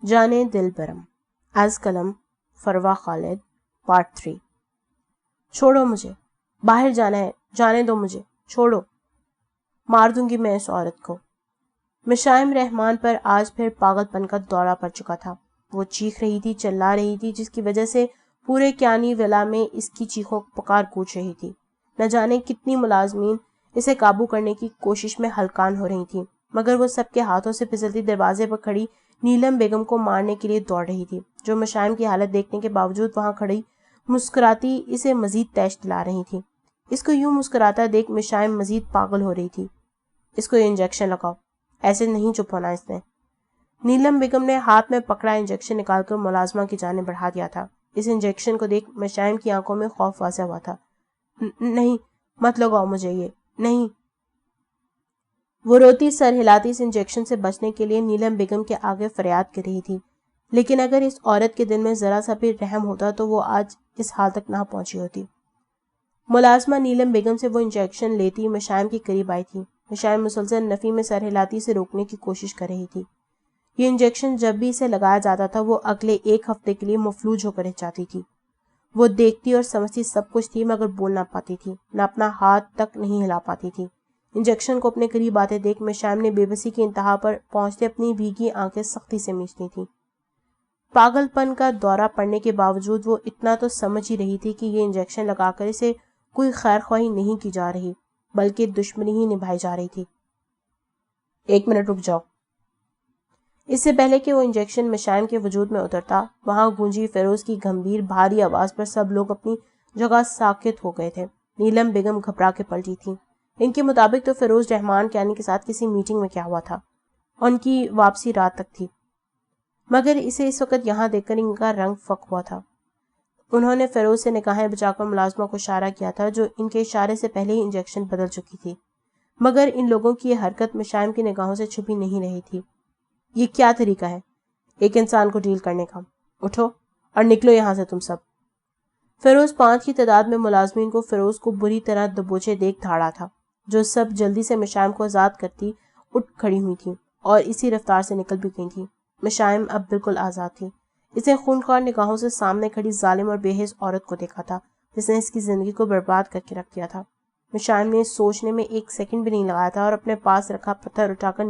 جانے دل برم، از قلم فروا خالد، پارٹ 3۔ چھوڑو مجھے، باہر جانا ہے، جانے دو مجھے، چھوڑو، مار دوں گی میں اس عورت کو۔ مشائم رحمان پر آج پھر پاگل پن کا دورہ پڑ چکا تھا۔ وہ چیخ رہی تھی، چلا رہی تھی، جس کی وجہ سے پورے کیانی ولا میں اس کی چیخوں پکار گونج رہی تھی۔ نہ جانے کتنی ملازمین اسے قابو کرنے کی کوشش میں ہلکان ہو رہی تھیں، مگر وہ سب کے ہاتھوں سے پھسلتی دروازے پر کھڑی نیلم بیگم کو مارنے کے لیے دوڑ رہی تھی، جو مشائم کی حالت دیکھنے کے باوجود وہاں کھڑی مسکراتی اسے مزید تیش دلا رہی تھی۔ اس کو یوں مسکراتا دیکھ مشائم مزید پاگل ہو رہی تھی۔ اس کو یہ انجیکشن لگاؤ، ایسے نہیں چپ ہونا اس نے۔ نیلم بیگم نے ہاتھ میں پکڑا انجیکشن نکال کر ملازمہ کی جانب بڑھا دیا تھا۔ اس انجیکشن کو دیکھ مشائم کی آنکھوں میں خوف واضح ہوا تھا۔ نہیں، مت لگاؤ مجھے یہ، نہیں۔ وہ روتی سر ہلاتی اس انجیکشن سے بچنے کے لیے نیلم بیگم کے آگے فریاد کر رہی تھی، لیکن اگر اس عورت کے دل میں ذرا سا بھی رحم ہوتا تو وہ آج اس حال تک نہ پہنچی ہوتی۔ ملازمہ نیلم بیگم سے وہ انجیکشن لیتی مشائم کے قریب آئی تھی۔ مشائم مسلسل نفی میں سر ہلاتی سے روکنے کی کوشش کر رہی تھی۔ یہ انجیکشن جب بھی اسے لگایا جاتا تھا وہ اگلے ایک ہفتے کے لیے مفلوج ہو کر رہ جاتی تھی۔ وہ دیکھتی اور سمجھتی سب کچھ تھی، مگر بول نہ پاتی تھی، نہ اپنا ہاتھ تک نہیں ہلا پاتی تھی۔ انجیکشن کو اپنے قریب آتے دیکھ مشائم نے بے بسی کی انتہا پر پہنچتے اپنی بھیگی آنکھیں سختی سے میچ لی تھی۔ پاگل پن کا دورہ پڑنے کے باوجود وہ اتنا تو سمجھ ہی رہی تھی کہ یہ انجیکشن لگا کر اسے کوئی خیر خواہی نہیں کی جا رہی، بلکہ دشمنی ہی نبھائی جا رہی تھی۔ 1 منٹ رک جاؤ۔ اس سے پہلے کہ وہ انجیکشن مشائم کے وجود میں اترتا، وہاں گونجی فیروز کی گمبھیر بھاری آواز پر سب لوگ اپنی جگہ ساکت ہو گئے تھے۔ نیلم بیگم گھبرا کے پلٹی تھی۔ ان کے مطابق تو فیروز رحمان کیانی کے ساتھ کسی میٹنگ میں کیا ہوا تھا، ان کی واپسی رات تک تھی، مگر اسے اس وقت یہاں دیکھ کر ان کا رنگ فک ہوا تھا۔ انہوں نے فیروز سے نگاہیں بچا کر ملازمہ کو اشارہ کیا تھا، جو ان کے اشارے سے پہلے ہی انجیکشن بدل چکی تھی، مگر ان لوگوں کی یہ حرکت مشائم کی نگاہوں سے چھپی نہیں رہی تھی۔ یہ کیا طریقہ ہے ایک انسان کو ڈیل کرنے کا؟ اٹھو اور نکلو یہاں سے تم سب۔ فیروز 5 کی تعداد میں ملازمین کو فیروز کو بری طرح دبوچے دیکھ دھاڑا تھا، جو سب جلدی سے مشائم کو آزاد کرتی اٹھ کھڑی ہوئی تھیں اور اسی رفتار سے نکل بھی گئی تھیں۔ مشائم اب بالکل آزاد تھی۔ اس نے خونخوار نگاہوں سے سامنے کھڑی ظالم اور بے حس عورت کو دیکھا تھا، جس نے اس کی زندگی کو برباد کر کے رکھ دیا تھا۔ مشائم نے سوچنے میں 1 سیکنڈ بھی نہیں لگایا تھا اور اپنے پاس رکھا پتھر اٹھا کر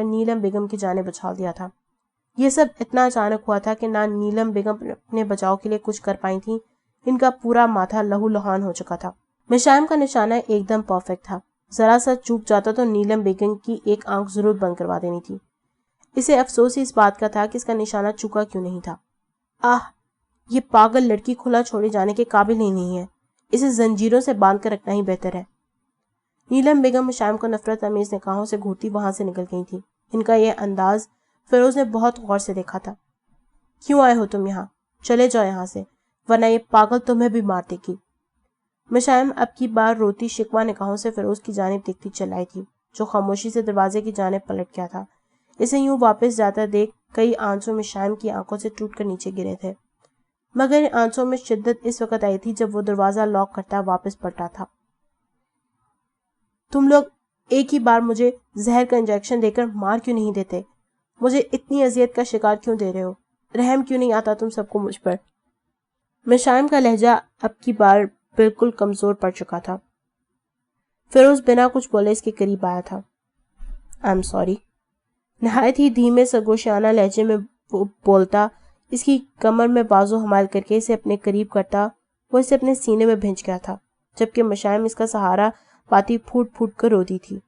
نیلم بیگم کی جانب اچھال دیا تھا۔ یہ سب اتنا اچانک ہوا تھا کہ نہ نیلم بیگم اپنے بچاؤ کے لیے کچھ کر پائی تھیں، ان کا پورا ماتھا لہو لہان ہو چکا تھا۔ مشائم کا نشانہ ایک دم پرفیکٹ تھا، ذرا سا چوک جاتا تو نیلم بیگم کی ایک آنکھ ضرور بند کروا دینی تھی۔ اسے افسوس ہی اس بات کا تھا کہ اس کا نشانہ چوکا کیوں نہیں تھا۔ یہ پاگل لڑکی کھلا چھوڑے جانے کے قابل ہی نہیں ہے، اسے زنجیروں سے باندھ کر رکھنا ہی بہتر ہے۔ نیلم بیگم مشائم کو نفرت امیز نگاہوں سے گھورتی وہاں سے نکل گئی تھی۔ ان کا یہ انداز فیروز نے بہت غور سے دیکھا تھا۔ کیوں آئے ہو تم یہاں؟ چلے جاؤ یہاں سے، ورنہ یہ پاگل تمہیں بھی مار دے گی۔ مشائم اب کی بار روتی شکوہ نگاہوں سے فیروز کی جانب دیکھتی چل آئی تھی، جو خاموشی سے دروازے کی جانب پلٹ گیا تھا۔ اسے یوں واپس جاتا دیکھ کئی آنسو مشائم کی آنکھوں سے ٹوٹ کر نیچے گرے تھے، مگر ان آنسوں میں شدت اس وقت آئی تھی جب وہ دروازہ لاک کرتا واپس پلٹا تھا۔ تم لوگ ایک ہی بار مجھے زہر کا انجیکشن دے کر مار کیوں نہیں دیتے؟ مجھے اتنی اذیت کا شکار کیوں دے رہے ہو؟ رحم کیوں نہیں آتا تم سب کو مجھ پر؟ مشائم کا لہجہ اب کی بار بالکل کمزور پڑ چکا تھا۔ فیروز بنا کچھ بولے اس کے قریب آیا تھا۔ I'm sorry۔ نہایت ہی دھیمے سرگوشیانہ لہجے میں بولتا، اس کی کمر میں بازو حمال کر کے اسے اپنے قریب کرتا، وہ اسے اپنے سینے میں بھنج گیا تھا، جبکہ مشائم اس کا سہارا پاتی پھوٹ پھوٹ کر روتی تھی۔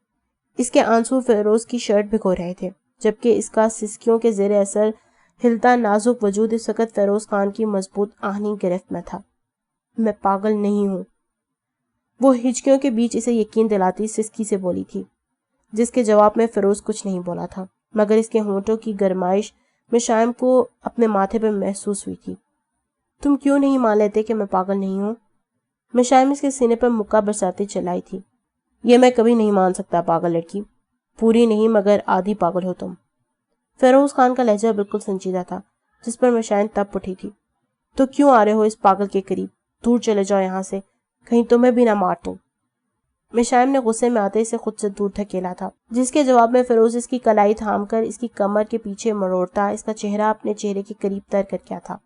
اس کے آنسو فیروز کی شرٹ بھگو رہے تھے، جبکہ اس کا سسکیوں کے زیر اثر ہلتا نازک وجود اس وقت فیروز خان کی مضبوط آہنی گرفت میں تھا۔ میں پاگل نہیں ہوں، وہ ہچکیوں کے بیچ اسے یقین دلاتی سسکی سے بولی تھی، جس کے جواب میں فیروز کچھ نہیں بولا تھا، مگر اس کے ہونٹوں کی گرمائش مشائم کو اپنے ماتھے پر محسوس ہوئی تھی۔ تم کیوں نہیں مان لیتے کہ میں پاگل نہیں ہوں؟ مشائم اس کے سینے پر مکہ برساتے چلائی تھی۔ یہ میں کبھی نہیں مان سکتا پاگل لڑکی، پوری نہیں مگر آدھی پاگل ہو تم۔ فیروز خان کا لہجہ بالکل سنجیدہ تھا، جس پر مشائم تپ اٹھی تھی۔ تو کیوں آ رہے ہو اس پاگل کے قریب؟ دور چلے جاؤ یہاں سے، کہیں تمہیں بھی نہ مار دوں۔ مشائم نے غصے میں آتے اسے خود سے دور دھکیلا تھا، جس کے جواب میں فیروز اس کی کلائی تھام کر اس کی کمر کے پیچھے مروڑتا اس کا چہرہ اپنے چہرے کے قریب تر کر کیا تھا۔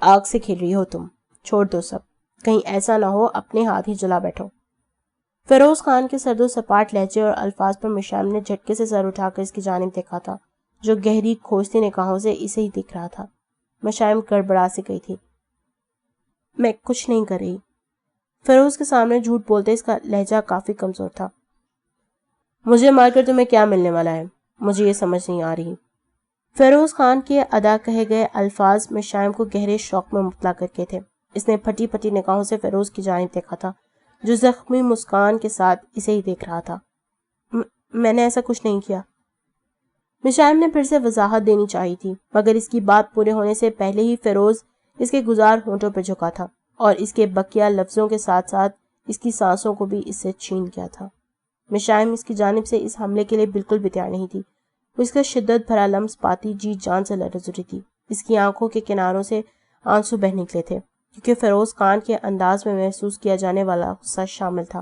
آگ سے کھیل رہی ہو تم، چھوڑ دو سب، کہیں ایسا نہ ہو اپنے ہاتھ ہی جلا بیٹھو۔ فیروز خان کے سرد و سپاٹ لہجے اور الفاظ پر مشائم نے جھٹکے سے سر اٹھا کر اس کی جانب دیکھا تھا، جو گہری کھوجتی نگاہوں سے اسے ہی دکھ رہا تھا۔ مشائم گڑبڑا سی گئی تھی۔ میں کچھ نہیں کر رہی۔ فیروز کے سامنے جھوٹ بولتے اس کا لہجہ کافی کمزور تھا۔ مجھے مار کر تمہیں کیا ملنے والا ہے، مجھے یہ سمجھ نہیں آ رہی۔ فیروز خان کے ادا کہے گئے الفاظ مشائم کو گہرے شوق میں مبتلا کر کے تھے۔ اس نے پھٹی پھٹی نگاہوں سے فیروز کی جانب دیکھا تھا، جو زخمی مسکان کے ساتھ اسے ہی دیکھ رہا تھا۔ میں نے ایسا کچھ نہیں کیا۔ مشائم نے پھر سے وضاحت دینی چاہی تھی، مگر اس کی بات پورے ہونے سے پہلے ہی فیروز اس کے گزار ہونٹوں پر جھکا تھا اور اس کے بقیہ لفظوں کے ساتھ ساتھ اس کی سانسوں کو بھی اس سے چھین گیا تھا۔ مشائم اس کی جانب سے اس حملے کے لیے بالکل بھی تیار نہیں تھی۔ وہ اس کا شدت بھرا لمس پاتی جی جان سے لرز رہی تھی۔ اس کی آنکھوں کے کناروں سے آنسو بہہ نکلے تھے، کیونکہ فیروز خان کے انداز میں محسوس کیا جانے والا غصہ شامل تھا۔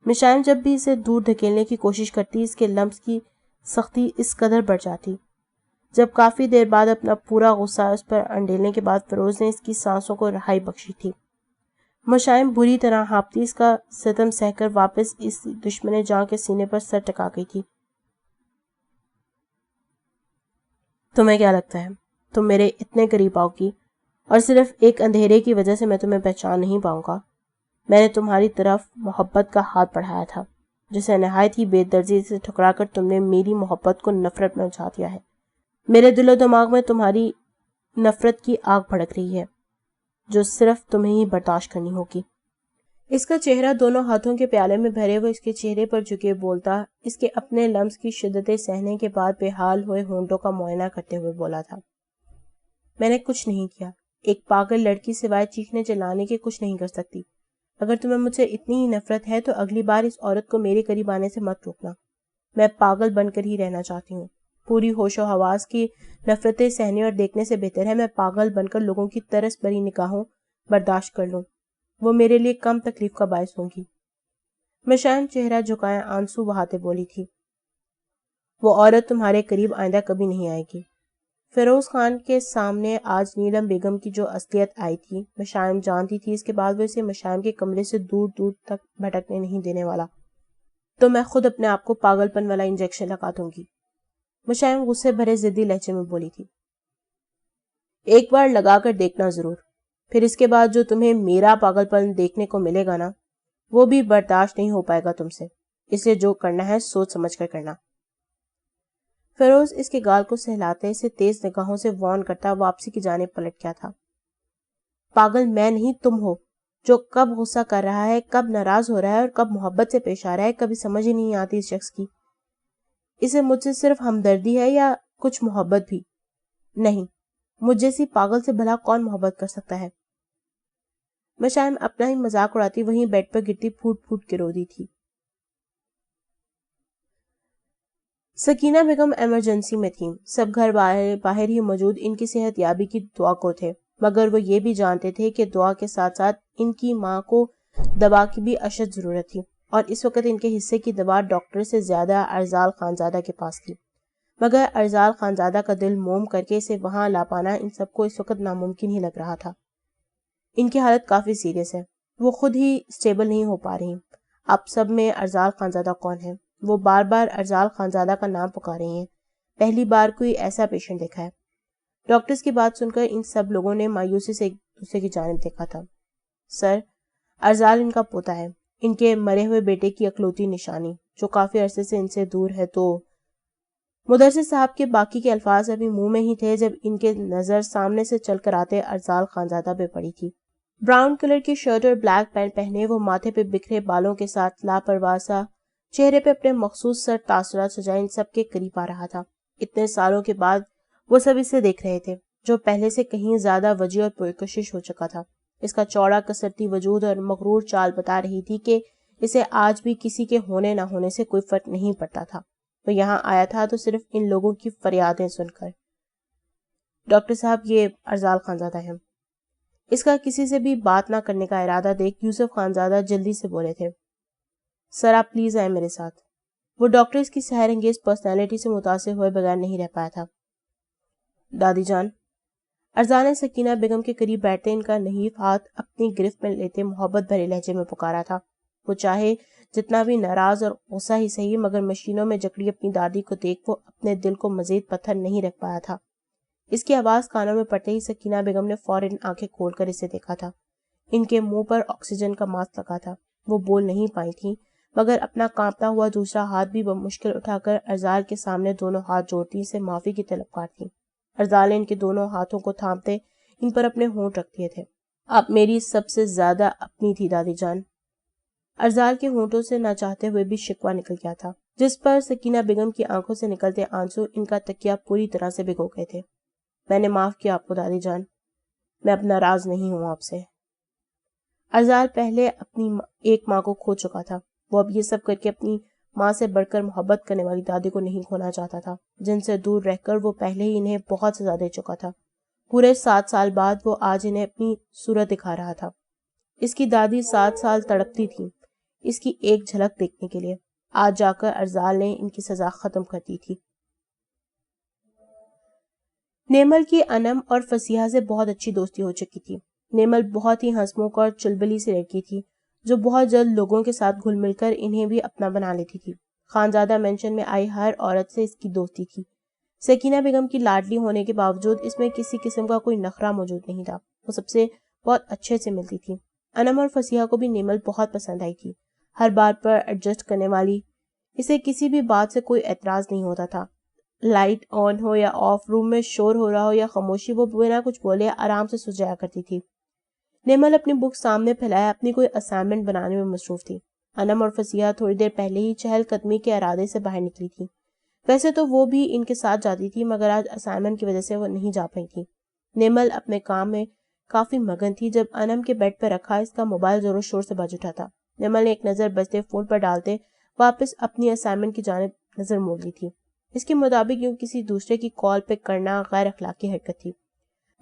مشائم جب بھی اسے دور دھکیلنے کی کوشش کرتی، اس کے لمس کی سختی اس قدر بڑھ جاتی۔ جب کافی دیر بعد اپنا پورا غصہ اس پر انڈیلنے کے بعد فیروز نے اس کی سانسوں کو رہائی بخشی تھی، مشائم بری طرح ہانپتی اس کا ستم سہ کر واپس اس دشمن جاں کے سینے پر سر ٹکا گئی تھی۔ تمہیں کیا لگتا ہے تم میرے اتنے قریب آؤ گی اور صرف ایک اندھیرے کی وجہ سے میں تمہیں پہچان نہیں پاؤں گا؟ میں نے تمہاری طرف محبت کا ہاتھ بڑھایا تھا، جسے نہایت ہی بے دردی سے ٹھکرا کر تم نے میری محبت کو نفرت میں اچھا دیا ہے۔ میرے دل و دماغ میں تمہاری نفرت کی آگ بھڑک رہی ہے، جو صرف تمہیں ہی برداشت کرنی ہوگی۔ اس کا چہرہ دونوں ہاتھوں کے پیالے میں بھرے ہوئے اس کے چہرے پر جھکے بولتا، اس کے اپنے لمس کی شدتیں سہنے کے بعد بے حال ہوئے ہونٹوں کا معائنہ کرتے ہوئے بولا تھا، میں نے کچھ نہیں کیا۔ ایک پاگل لڑکی سوائے چیخنے چلانے کے کچھ نہیں کر سکتی۔ اگر تمہیں مجھ سے اتنی ہی نفرت ہے تو اگلی بار اس عورت کو میرے قریب آنے سے مت روکنا۔ میں پاگل بن کر ہی رہنا چاہتی ہوں۔ پوری ہوش و حواس کی نفرتیں سہنے اور دیکھنے سے بہتر ہے میں پاگل بن کر لوگوں کی ترس بھری نگاہوں برداشت کر لوں، وہ میرے لیے کم تکلیف کا باعث ہوں گی۔ مشائم چہرہ جھکائے آنسو بہاتے بولی تھی، وہ عورت تمہارے قریب آئندہ کبھی نہیں آئے گی۔ فیروز خان کے سامنے آج نیلم بیگم کی جو اصلیت آئی تھی، مشائم جانتی تھی اس کے بعد وہ اسے مشائم کے کمرے سے دور دور تک بھٹکنے نہیں دینے والا، تو میں خود اپنے آپ کو پاگل پن والا انجیکشن لگا دوں گی۔ مشائم غصے بھرے ضدی لہجے میں بولی تھی، ایک بار لگا کر دیکھنا ضرور، پھر اس کے بعد جو تمہیں میرا پاگل پن دیکھنے کو ملے گا نا، وہ بھی برداشت نہیں ہو پائے گا تم سے، اس لیے جو کرنا ہے سوچ سمجھ کر کرنا۔ فیروز اس کے گال کو سہلاتے اسے تیز نگاہوں سے وارن کرتا واپسی کی جانب پلٹ گیا تھا۔ پاگل میں نہیں تم ہو، جو کب غصہ کر رہا ہے، کب ناراض ہو رہا ہے اور کب محبت سے پیش آ رہا ہے، کبھی سمجھ ہی نہیں آتی اس شخص کی۔ اسے مجھ سے صرف ہمدردی ہے یا کچھ محبت بھی؟ نہیں، مجھ جیسی پاگل سے بھلا کون محبت کر سکتا ہے؟ مشائم اپنا ہی مذاق اڑاتی وہیں بیڈ پر گرتی پھوٹ پھوٹ کے رو دی تھی۔ سکینہ بیگم ایمرجنسی میں تھیں، سب گھر باہر ہی موجود ان کی صحت یابی کی دعا کو تھے، مگر وہ یہ بھی جانتے تھے کہ دعا کے ساتھ ساتھ ان کی ماں کو دوا کی بھی اشد ضرورت تھی، اور اس وقت ان کے حصے کی دوا ڈاکٹر سے زیادہ ارزال خانزادہ کے پاس تھی، مگر ارزال خانزادہ کا دل موم کر کے اسے وہاں لا پانا ان سب کو اس وقت ناممکن ہی لگ رہا تھا۔ ان کی حالت کافی سیریس ہے، وہ خود ہی اسٹیبل نہیں ہو پا رہی۔ اب سب میں ارزال خانزادہ کون ہے؟ وہ بار بار ارزال خانزادہ کا نام پکار رہی ہیں، پہلی بار کوئی ایسا پیشنٹ دیکھا ہے۔ ڈاکٹرز کی بات سن کر ان سب لوگوں نے مایوسی سے ایک دوسرے کی جانب دیکھا تھا۔ سر، ارزال ان کا پوتا ہے، ان کے مرے ہوئے بیٹے کی اکلوتی نشانی، جو کافی عرصے سے ان سے دور ہے۔ تو مدرس صاحب کے باقی کے الفاظ ابھی منہ میں ہی تھے جب ان کے نظر سامنے سے چل کر آتے ارزال خانزادہ پہ پڑی تھی۔ براؤن کلر کی شرٹ اور بلیک پینٹ پہنے وہ ماتھے پہ بکھرے بالوں کے ساتھ لاپرواہ سا چہرے پہ اپنے مخصوص سر تاثرات سجائے ان سب کے قریب آ رہا تھا۔ اتنے سالوں کے بعد وہ سب اسے دیکھ رہے تھے، جو پہلے سے کہیں زیادہ وجیح اور پرکشش ہو چکا تھا۔ اس کا چوڑا کسرتی وجود اور مغرور چال بتا رہی تھی کہ اسے آج بھی کسی کے ہونے نہ ہونے سے کوئی فرق نہیں پڑتا تھا۔ وہ یہاں آیا تھا تو صرف ان لوگوں کی فریادیں سن کر۔ ڈاکٹر صاحب، یہ ارزال خانزادہ ہیں۔ اس کا کسی سے بھی بات نہ کرنے کا ارادہ دیکھ یوسف خانزادہ جلدی سے بولے تھے، سر آپ پلیز آئیں میرے ساتھ. وہ ڈاکٹر اس کی سحر انگیز پرسنالٹی سے متاثر ہوئے بغیر نہیں رہ پایا تھا. دادی جان. ارزال نے سکینہ بیگم کے قریب بیٹھتے ان کا نحیف ہاتھ اپنی گرفت میں لیتے محبت بھرے لہجے میں پکارا تھا. وہ چاہے جتنا بھی ناراض اور غصہ ہی صحیح مگر مشینوں میں جکڑی اپنی دادی کو دیکھ وہ اپنے دل کو مزید پتھر نہیں رکھ پایا تھا. اس کی آواز کانوں میں پڑتے ہی سکینہ بیگم نے فوراً آنکھیں کھول کر اسے دیکھا تھا. ان کے منہ پر آکسیجن کا ماسک لگا تھا. وہ بول نہیں پائی تھیں مگر اپنا کانپتا ہوا دوسرا ہاتھ بھی بمشکل اٹھا کر ارزال کے سامنے دونوں ہاتھ جوڑتی اسے معافی کی طلبگار تھی. ارزال نے ان کے دونوں ہاتھوں کو تھامتے ان پر اپنے ہونٹ رکھ دیے تھے. آپ میری سب سے زیادہ اپنی تھی دادی جان. ارزال کے ہونٹوں سے نہ چاہتے ہوئے بھی شکوہ نکل گیا تھا جس پر سکینہ بیگم کی آنکھوں سے نکلتے آنسو ان کا تکیہ پوری طرح سے بھگو گئے تھے. میں نے معاف کیا آپ کو دادی جان. میں اب ناراض نہیں ہوں آپ سے. ارزال پہلے اپنی ایک ماں کو کھو چکا تھا. وہ اب یہ سب کر کے اپنی ماں سے بڑھ کر محبت کرنے والی دادی کو نہیں کھونا چاہتا تھا جن سے دور رہ کر وہ پہلے ہی انہیں بہت سزا دے چکا تھا. پورے 7 سال بعد وہ آج انہیں اپنی صورت دکھا رہا تھا. اس کی دادی 7 سال تڑپتی تھی اس کی ایک جھلک دیکھنے کے لیے. آج جا کر ارزال نے ان کی سزا ختم کر دی تھی. نیمل کی انم اور فسیحہ سے بہت اچھی دوستی ہو چکی تھی. نیمل بہت ہی ہنسمکھ اور چلبلی سی لڑکی تھی جو بہت جلد لوگوں کے ساتھ گھل مل کر انہیں بھی اپنا بنا لیتی تھی. خانزادہ مینشن میں آئی ہر عورت سے اس کی دوستی تھی. سکینہ بیگم کی لاڈلی ہونے کے باوجود اس میں کسی قسم کا کوئی نخرہ موجود نہیں تھا. وہ سب سے بہت اچھے سے ملتی تھی. انم اور فسیحہ کو بھی نیمل بہت پسند آئی تھی. ہر بات پر ایڈجسٹ کرنے والی. اسے کسی بھی بات سے کوئی اعتراض نہیں ہوتا تھا. لائٹ آن ہو یا آف، روم میں شور ہو رہا ہو یا خاموشی، وہ بنا کچھ بولے آرام سے سو جایا کرتی تھی. نیمل اپنی بک سامنے پھیلایا اپنی کوئی اسائنمنٹ بنانے میں مصروف تھی. انم اور فسیحہ تھوڑی دیر پہلے ہی چہل قدمی کے ارادے سے باہر نکلی تھی. ویسے تو وہ بھی ان کے ساتھ جاتی تھی مگر آج اسائنمنٹ کی وجہ سے وہ نہیں جا پائی تھی. نیمل اپنے کام میں کافی مگن تھی جب انم کے بیڈ پر رکھا اس کا موبائل زور و شور سے بج اٹھا تھا. نیمل نے ایک نظر بجتے فون پر ڈالتے واپس اپنی اسائنمنٹ کی جانب نظر موڑ لی تھی. اس کے مطابق یوں کسی دوسرے کی کال پہ کرنا غیر اخلاقی حرکت تھی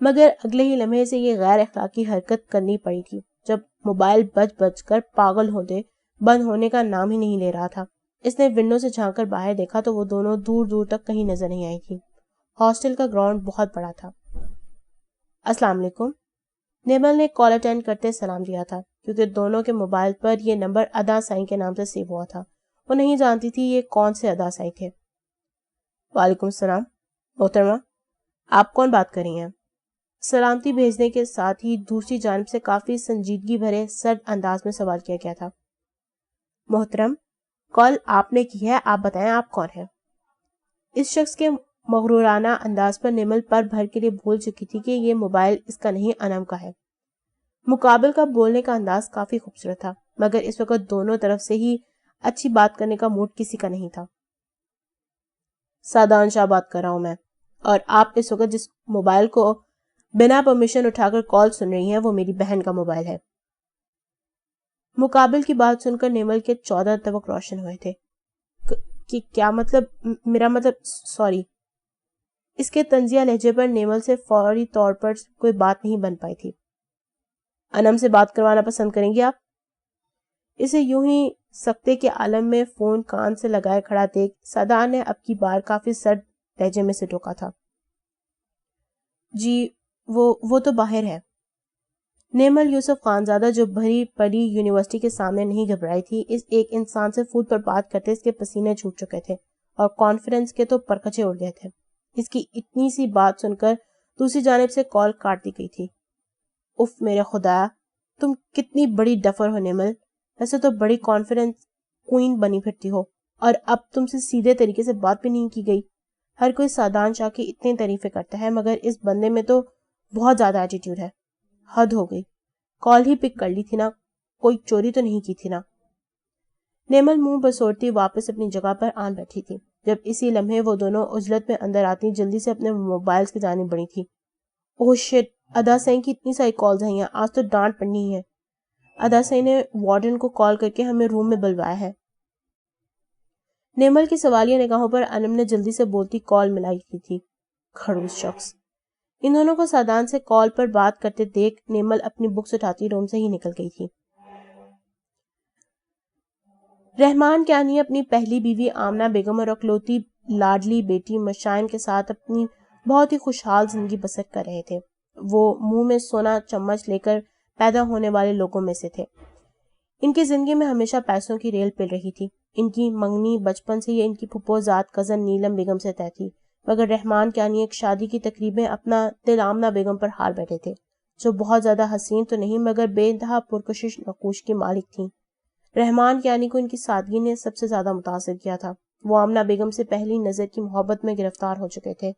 مگر اگلے ہی لمحے سے یہ غیر اخلاقی حرکت کرنی پڑی تھی جب موبائل بج کر پاگل ہوتے بند ہونے کا نام ہی نہیں لے رہا تھا. اس نے ونڈو سے جھانک کر باہر دیکھا تو وہ دونوں دور دور تک کہیں نظر نہیں آئی تھی. ہاسٹل کا گراؤنڈ بہت بڑا تھا. السلام علیکم. نیمل نے کال اٹینڈ کرتے سلام دیا تھا کیونکہ دونوں کے موبائل پر یہ نمبر ادا سائی کے نام سے سیو ہوا تھا. وہ نہیں جانتی تھی یہ کون سے ادا سائی تھے. وعلیکم السلام محترمہ. آپ کون بات کر رہی ہیں؟ سلامتی بھیجنے کے ساتھ ہی دوسری جانب سے کافی سنجیدگی بھرے سرد انداز میں سوال کیا گیا تھا. محترم، کال آپ نے کی ہے، آپ بتائیں آپ کون ہیں؟ اس شخص کے مغرورانہ انداز پر نیمل پر بھر کے لیے بھول چکی تھی کہ یہ موبائل اس کا نہیں انم کا ہے. مقابل کا بولنے کا انداز کافی خوبصورت تھا مگر اس وقت دونوں طرف سے ہی اچھی بات کرنے کا موڈ کسی کا نہیں تھا. سادان شاہ بات کر رہا ہوں میں، اور آپ اس وقت جس موبائل کو بنا پرمیشن اٹھا کر کال سن رہی ہیں وہ میری بہن کا موبائل ہے. مقابل کی بات سن کر نیمل کے 14 طبق روشن ہوئے تھے. کیا مطلب؟ میرا مطلب سوری. اس کے طنزیہ لہجے پر نیمل سے فوری طور پر کوئی بات نہیں بن پائی تھی. انم سے بات کروانا پسند کریں گی آپ؟ اسے یوں ہی سکتے کے عالم میں فون کان سے لگائے کھڑا دیکھ سادان نے اب کی بار کافی سرد لہجے میں سے ٹوکا تھا. جی وہ تو باہر ہے. نیمل یوسف خانزادہ جو بھری پڑی یونیورسٹی کے سامنے نہیں گھبرائی تھی، اس ایک انسان سے فون پر بات کرتے اس کے پسینے چھوٹ چکے تھے اور کانفیڈنس کے تو پرکھچے اڑ گئے تھے. اس کی اتنی سی بات سن کر دوسری جانب سے کال کاٹ دی گئی تھی. اف میرے خدا، تم کتنی بڑی ڈفر ہو نیمل. ویسے تو بڑی کانفیڈنس کوئین بنی پھرتی ہو اور اب تم سے سیدھے طریقے سے بات بھی نہیں کی گئی. ہر کوئی سادان شاہ کی اتنی تعریفیں کرتا ہے مگر اس بندے میں تو بہت زیادہ ایٹیٹیوڈ ہے. حد ہو گئی. کال ہی پک کر لی تھی نا، کوئی چوری تو نہیں کی تھی نا. نیمل منہ بسوڑتی واپس اپنی جگہ پر آن بیٹھی تھی جب اسی لمحے وہ دونوں عجلت میں اندر آتی جلدی سے اپنے موبائل کی جانب بڑھی تھی. اوہ شٹ، ادا سائی کی اتنی ساری کالز ہیں، آج تو ڈانٹ پڑنی ہے. ادا سائی نے وارڈن کو کال کر کے ہمیں روم میں بلوایا ہے. نیمل کی سوالیہ نگاہوں پر انم نے جلدی سے بولتی کال ملائی کی تھی. کھڑوس شخص. ان دونوں کو سادان سے کال پر بات کرتے دیکھ نیمل اپنی بکس اٹھاتی روم سے ہی نکل گئی تھی. رحمان کیانی اپنی پہلی بیوی آمنہ بیگم اور اکلوتی لاڈلی بیٹی مشائم کے ساتھ اپنی بہت ہی خوشحال زندگی بسر کر رہے تھے۔ وہ منہ میں سونا چمچ لے کر پیدا ہونے والے لوگوں میں سے تھے۔ ان کی زندگی میں ہمیشہ پیسوں کی ریل پل رہی تھی۔ ان کی منگنی بچپن سے یہ ان کی پھپھو زاد کزن نیلم بیگم سے طے تھی، مگر رحمان کیانی ایک شادی کی تقریب میں اپنا دل آمنہ بیگم پر ہار بیٹھے تھے، جو بہت زیادہ حسین تو نہیں مگر بے انتہا پرکشش نقوش کی مالک تھیں۔ رحمان کیانی کو ان کی سادگی نے سب سے زیادہ متاثر کیا تھا۔ وہ آمنہ بیگم سے پہلی نظر کی محبت میں گرفتار ہو چکے تھے،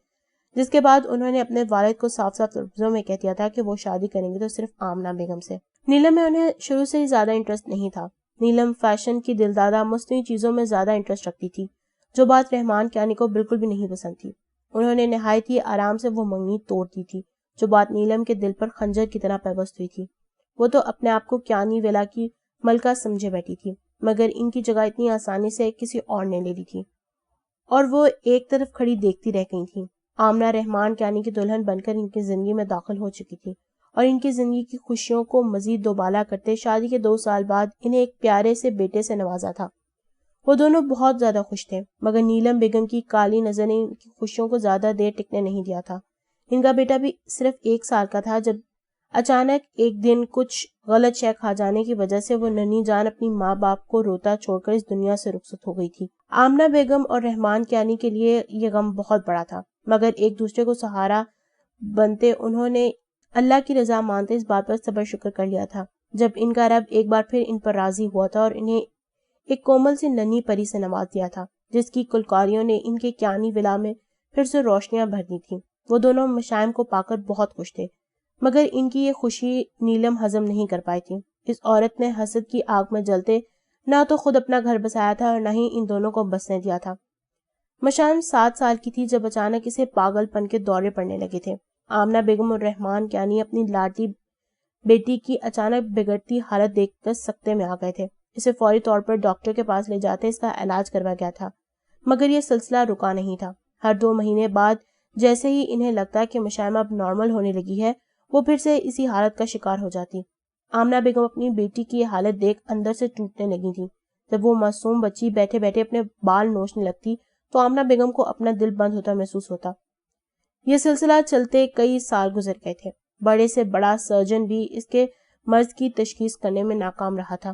جس کے بعد انہوں نے اپنے والد کو صاف صاف لفظوں میں کہہ دیا تھا کہ وہ شادی کریں گے تو صرف آمنہ بیگم سے۔ نیلم میں انہیں شروع سے ہی زیادہ انٹرسٹ نہیں تھا۔ نیلم فیشن کی دلدادہ مصنوعی چیزوں میں زیادہ انٹرسٹ رکھتی تھی، جو بات رحمان کیانی کو بالکل بھی نہیں پسند تھی۔ انہوں نے نہایت ہی آرام سے وہ منگنی توڑ دی تھی، جو بات نیلم کے دل پر خنجر کی طرح پیوست ہوئی تھی۔ وہ تو اپنے آپ کو کیانی ولا کی ملکہ سمجھے بیٹھی تھی، مگر ان کی جگہ اتنی آسانی سے کسی اور نے لے لی تھی، اور وہ ایک طرف کھڑی دیکھتی رہ گئی تھی۔ آمنہ رحمان کیانی کی دلہن بن کر ان کی زندگی میں داخل ہو چکی تھی، اور ان کی زندگی کی خوشیوں کو مزید دوبالا کرتے شادی کے 2 سال بعد انہیں ایک پیارے سے بیٹے سے نوازا تھا۔ وہ دونوں بہت زیادہ خوش تھے، مگر نیلم بیگم کی کالی نظر نے ان کی خوشیوں کو زیادہ دیر ٹکنے نہیں دیا تھا۔ ان کا بیٹا بھی صرف 1 سال کا تھا جب اچانک ایک دن کچھ غلط شے کھا جانے کی وجہ سے وہ ننھی جان اپنی ماں باپ کو روتا چھوڑ کر اس دنیا سے رخصت ہو گئی تھی۔ آمنہ بیگم اور رحمان کیانی کے لیے یہ غم بہت بڑا تھا، مگر ایک دوسرے کو سہارا بنتے انہوں نے اللہ کی رضا مانتے اس بات پر صبر شکر کر لیا تھا، جب ان کا رب ایک بار پھر ان پر راضی ہوا تھا اور انہیں ایک کومل سی ننھی پری سے نواز دیا تھا، جس کی کلکاریوں نے ان کے کیانی ولا میں پھر سے روشنیاں بھر دی تھیں۔ وہ دونوں مشائم کو پا کر بہت خوش تھے، مگر ان کی یہ خوشی نیلم ہضم نہیں کر پائی تھی۔ اس عورت نے حسد کی آگ میں جلتے نہ تو خود اپنا گھر بسایا تھا اور نہ ہی ان دونوں کو بسنے دیا تھا۔ مشائم 7 سال کی تھی جب اچانک اسے پاگل پن کے دورے پڑنے لگے تھے۔ آمنہ بیگم اور رحمان کیانی اپنی لاڈلی بیٹی کی اچانک بگڑتی حالت دیکھ کر سکتے میں آ گئے تھے۔ اسے فوری طور پر ڈاکٹر کے پاس لے جاتے اس کا علاج کروایا گیا تھا، مگر یہ سلسلہ رکا نہیں تھا۔ ہر 2 مہینے بعد جیسے ہی انہیں لگتا کہ مشائمہ اب نارمل ہونے لگی ہے، وہ پھر سے اسی حالت کا شکار ہو جاتی۔ آمنہ بیگم اپنی بیٹی کی یہ حالت دیکھ اندر سے ٹوٹنے لگی تھی۔ جب وہ معصوم بچی بیٹھے بیٹھے اپنے بال نوچنے لگتی تو آمنہ بیگم کو اپنا دل بند ہوتا محسوس ہوتا۔ یہ سلسلہ چلتے کئی سال گزر گئے تھے۔ بڑے سے بڑا سرجن بھی اس کے مرض کی تشخیص کرنے میں ناکام رہا تھا۔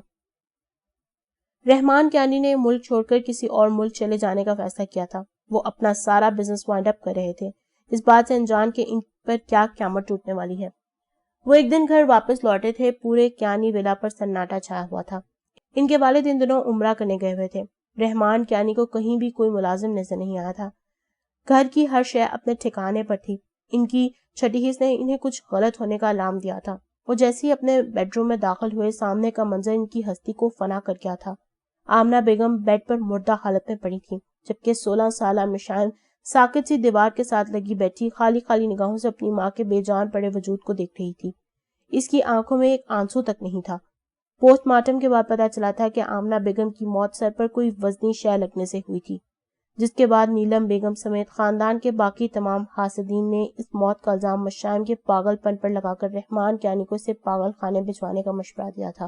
رحمان کیانی نے ملک چھوڑ کر کسی اور ملک چلے جانے کا فیصلہ کیا تھا۔ وہ اپنا سارا بزنس وائنڈ اپ کر رہے تھے، اس بات سے انجان کہ ان پر کیا قیامت ٹوٹنے والی ہے۔ وہ ایک دن گھر واپس لوٹے تھے، پورے کیانی ولا پر سناٹا چھایا ہوا تھا۔ ان کے والد ان دنوں عمرہ کرنے گئے ہوئے تھے۔ رحمان کیانی کو کہیں بھی کوئی ملازم نظر نہیں آیا تھا۔ گھر کی ہر شے اپنے ٹھکانے پر تھی۔ ان کی چھٹی حص نے انہیں کچھ غلط ہونے کا الارم دیا تھا۔ وہ جیسے ہی اپنے بیڈ روم میں داخل ہوئے، سامنے کا منظر ان کی ہستی کو فنا کر گیا تھا۔ آمنہ بیگم بیڈ پر مردہ حالت میں پڑی تھی، جبکہ 16 سالہ مشائم ساکت سی دیوار کے ساتھ لگی بیٹھی خالی خالی نگاہوں سے اپنی ماں کے بے جان پڑے وجود کو دیکھ رہی تھی۔ اس کی آنکھوں میں ایک آنسو تک نہیں تھا۔ پوسٹ مارٹم کے بعد پتا چلا تھا کہ آمنہ بیگم کی موت سر پر کوئی وزنی شے لگنے سے ہوئی تھی، جس کے بعد نیلم بیگم سمیت خاندان کے باقی تمام حاسدین نے اس موت کا الزام مشائم کے پاگل پن پر لگا کر رحمان کیانی کو اسے پاگل خانے بھجوانے کا مشورہ دیا تھا۔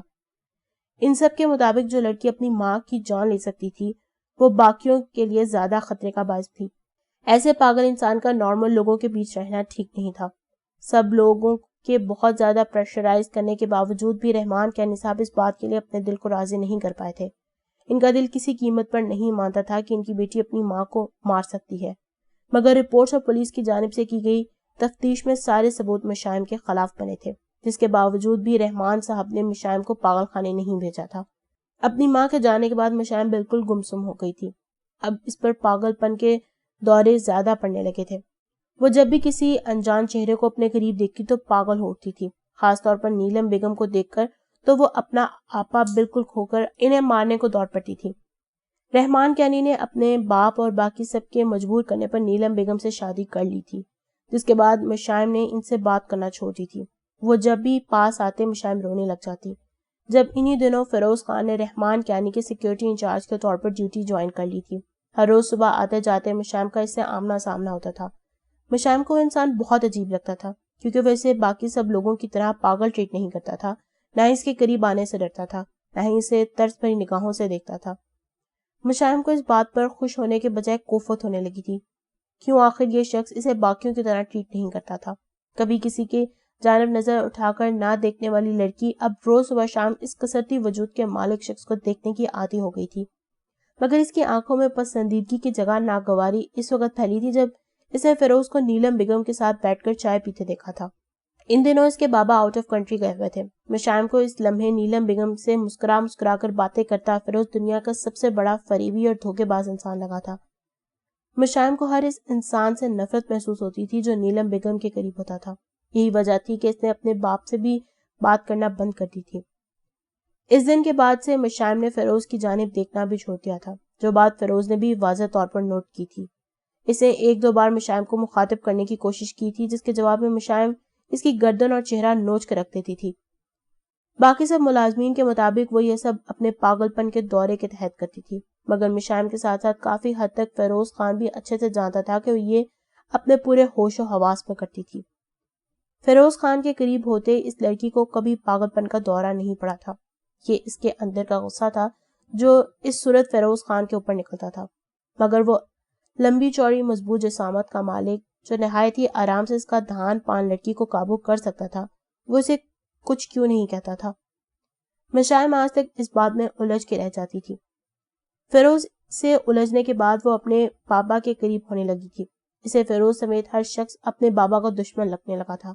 ان سب کے مطابق جو لڑکی اپنی ماں کی جان لے سکتی تھی، وہ باقیوں کے لیے زیادہ خطرے کا باعث تھی۔ ایسے پاگل انسان کا نارمل لوگوں کے بیچ رہنا ٹھیک نہیں تھا۔ سب لوگوں کے بہت زیادہ پریشرائز کرنے کے باوجود بھی رحمان کیانی صاحب اس بات کے لیے اپنے دل کو راضی نہیں کر پائے تھے۔ ان کا دل کسی قیمت پر نہیں مانتا تھا کہ ان کی بیٹی اپنی ماں کو مار سکتی ہے، مگر رپورٹس اور پولیس کی جانب سے کی گئی تفتیش میں سارے ثبوت مشائم کے خلاف بنے تھے، جس کے باوجود بھی رحمان صاحب نے مشائم کو پاگل خانے نہیں بھیجا تھا۔ اپنی ماں کے جانے کے بعد مشائم بالکل گمسم ہو گئی تھی۔ اب اس پر پاگل پن کے دورے زیادہ پڑنے لگے تھے۔ وہ جب بھی کسی انجان چہرے کو اپنے قریب دیکھتی تو پاگل ہو اٹھتی تھی، خاص طور پر نیلم بیگم کو دیکھ کر تو وہ اپنا آپا بالکل کھو کر انہیں مارنے کو دوڑ پڑتی تھی۔ رحمان کیانی نے اپنے باپ اور باقی سب کے مجبور کرنے پر نیلم بیگم سے شادی کر لی تھی، جس کے بعد مشائم نے ان سے بات کرنا چھوڑ دی تھی۔ وہ جب بھی پاس آتے مشائم رونے لگ جاتی۔ جب انہی دنوں فیروز خان نے رحمان کیانی کے سیکیورٹی انچارج کے طور پر ڈیوٹی جوائن کر لی تھی۔ ہر روز صبح آتے جاتے مشائم کا اس سے آمنا سامنا ہوتا تھا۔ مشائم کو وہ انسان بہت عجیب لگتا تھا، کیونکہ وہ اسے باقی سب لوگوں کی طرح پاگل ٹریٹ نہیں کرتا تھا، نہ اس کے قریب آنے سے ڈرتا تھا۔ نہ ہی اسے طرز بھری نگاہوں سے دیکھتا تھا۔ مشائم کو اس بات پر خوش ہونے کے بجائے کوفت ہونے لگی تھی۔ کیوں آخر یہ شخص اسے باقیوں کی طرح ٹریٹ نہیں کرتا تھا؟ کبھی کسی کی جانب نظر اٹھا کر نہ دیکھنے والی لڑکی اب روز صبح شام اس کثرتی وجود کے مالک شخص کو دیکھنے کی عادی ہو گئی تھی، مگر اس کی آنکھوں میں پسندیدگی کی جگہ ناگواری اس وقت پھیلی تھی جب اس نے فیروز کو نیلم بیگم کے ساتھ بیٹھ کر چائے پیتے دیکھا تھا۔ ان دنوں اس کے بابا آؤٹ آف کنٹری گئے ہوئے تھے۔ مشائم کو اس لمحے نیلم بیگم سے مسکرا کر باتیں کرتا فیروز دنیا کا سب سے بڑا فریبی اور دھوکے باز انسان لگا تھا۔ مشائم کو ہر اس انسان سے نفرت محسوس ہوتی تھی جو نیلم بیگم کے قریب ہوتا تھا۔ یہی وجہ تھی کہ اس نے اپنے باپ سے بھی بات کرنا بند کر دی تھی۔ اس دن کے بعد سے مشائم نے فیروز کی جانب دیکھنا بھی چھوڑ دیا تھا، جو بات فیروز نے بھی واضح طور پر نوٹ کی تھی۔ اسے ایک دو بار مشائم کو مخاطب کرنے کی کوشش کی تھی، جس کے جواب میں مشائم اس کی گردن اور چہرہ نوچ کر رکھ دیتی تھی۔ باقی سب ملازمین کے مطابق وہ یہ سب اپنے پاگل پن کے دورے کے تحت کرتی تھی، مگر مشائم کے ساتھ ساتھ کافی حد تک فیروز خان بھی اچھے سے جانتا تھا کہ وہ یہ اپنے پورے ہوش و حواس میں کرتی تھی۔ فیروز خان کے قریب ہوتے اس لڑکی کو کبھی پاگل پن کا دورہ نہیں پڑا تھا۔ یہ اس کے اندر کا غصہ تھا جو اس صورت فیروز خان کے اوپر نکلتا تھا، مگر وہ لمبی چوڑی مضبوط جسامت کا مالک جو نہایت ہی آرام سے اس کا دھان پان لڑکی کو قابو کر سکتا تھا، وہ اسے کچھ کیوں نہیں کہتا تھا؟ مشائم آج تک اس بات میں الجھ کے رہ جاتی تھی۔ فیروز سے الجھنے کے بعد وہ اپنے بابا کے قریب ہونے لگی تھی۔ اسے فیروز سمیت ہر شخص اپنے بابا کا دشمن لگنے لگا تھا۔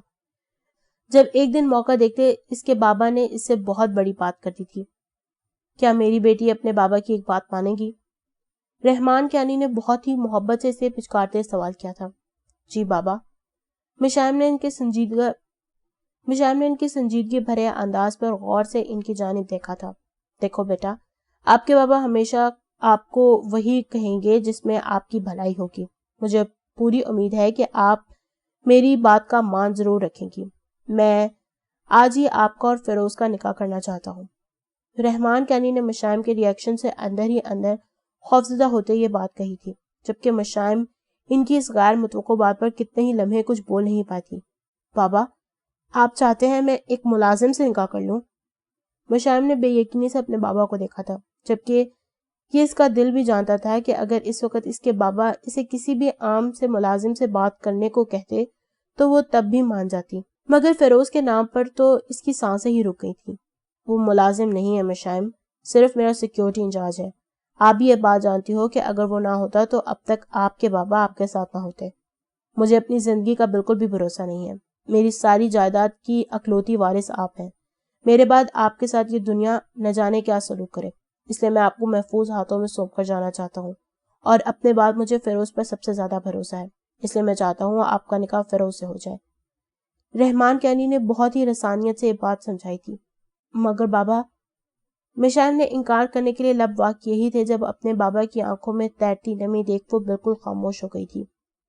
جب ایک دن موقع دیکھتے اس کے بابا نے اس سے بہت بڑی بات کر دی تھی، کیا میری بیٹی اپنے بابا کی ایک بات مانے گی؟ رحمان کیانی نے بہت ہی محبت سے اسے پچکارتے سوال کیا تھا۔ جی بابا۔ مشائم نے ان کے سنجیدگی بھرے انداز پر غور سے ان کی جانب دیکھا تھا۔ دیکھو بیٹا، آپ کے بابا ہمیشہ آپ کو وہی کہیں گے جس میں آپ کی بھلائی ہوگی۔ مجھے پوری امید ہے کہ آپ میری بات کا مان ضرور رکھیں گی۔ میں آج ہی آپ کا اور فیروز کا نکاح کرنا چاہتا ہوں۔ رحمان کیانی نے مشائم کے ریاکشن سے اندر ہی اندر خوفزدہ ہوتے یہ بات کہی تھی، جبکہ مشائم ان کی اس غیر متوقع بات پر کتنے ہی لمحے کچھ بول نہیں پائی تھی۔ بابا، آپ چاہتے ہیں میں ایک ملازم سے نکاح کر لوں؟ مشائم نے بے یقینی سے اپنے بابا کو دیکھا تھا، جبکہ یہ اس کا دل بھی جانتا تھا کہ اگر اس وقت اس کے بابا اسے کسی بھی عام سے ملازم سے بات کرنے کو کہتے تو وہ تب بھی مان جاتی، مگر فیروز کے نام پر تو اس کی سانسیں ہی رک گئی تھی۔ وہ ملازم نہیں ہے مشائم، صرف میرا سیکیورٹی انچارج ہے۔ آپ بھی یہ بات جانتی ہو کہ اگر وہ نہ ہوتا تو اب تک آپ کے بابا آپ کے ساتھ نہ ہوتے۔ مجھے اپنی زندگی کا بالکل بھی بھروسہ نہیں ہے۔ میری ساری جائیداد کی اکلوتی وارث آپ ہیں۔ میرے بعد آپ کے ساتھ یہ دنیا نہ جانے کیا سلوک کرے، اس لیے میں آپ کو محفوظ ہاتھوں میں سونپ کر جانا چاہتا ہوں، اور اپنے بعد مجھے فیروز پر سب سے زیادہ بھروسہ ہے، اس لیے میں چاہتا ہوں آپ کا نکاح فیروز سے ہو جائے۔ رحمان کیانی نے بہت ہی رسانیت سے یہ بات سمجھائی تھی، مگر بابا۔ مشائم نے انکار کرنے کے لیے لب واق کیے ہی تھے جب اپنے بابا کی آنکھوں میں تیرتی نمی دیکھ وہ بالکل خاموش ہو گئی تھی۔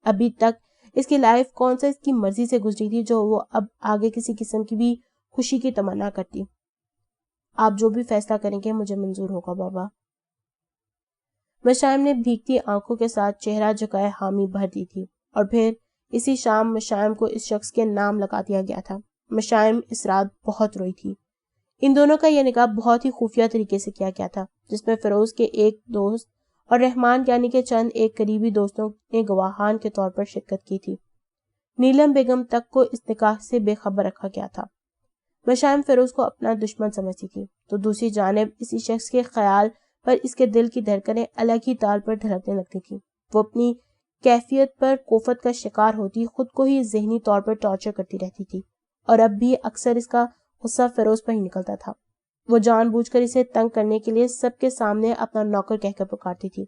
ابھی تک اس کی لائف کون سا اس کی مرضی سے گزری تھی جو وہ اب آگے کسی قسم کی بھی خوشی کی تمنا کرتی؟ آپ جو بھی فیصلہ کریں گے مجھے منظور ہوگا بابا۔ مشائم نے بھیگتی آنکھوں کے ساتھ چہرہ جھکائے حامی بھر دی تھی، اور پھر اسی شام مشائم کو اس شخص کے نام لگا دیا گیا تھا۔ مشائم اس رات بہت روئی تھی۔ ان دونوں کا یہ نکاح بہت ہی خفیہ طریقے سے کیا گیا تھا، جس میں فیروز کے ایک دوست اور رحمان یعنی کے چند ایک قریبی دوستوں نے گواہان کے طور پر شرکت کی تھی۔ نیلم بیگم تک کو اس نکاح سے بے خبر رکھا گیا تھا۔ مشائم فیروز کو اپنا دشمن سمجھتی تھی، تو دوسری جانب اسی شخص کے خیال پر اس کے دل کی دھڑکنیں الگ ہی تال پر دھڑکنے لگتی تھی۔ وہ اپنی کیفیت پر کوفت کا شکار ہوتی، خود کو ہی ذہنی طور پر ٹارچر کرتی رہتی تھی، اور اب بھی اکثر اس کا غصہ فیروز پر ہی نکلتا تھا۔ وہ جان بوجھ کر اسے تنگ کرنے کے لیے سب کے سامنے اپنا نوکر کہہ کر پکارتی تھی،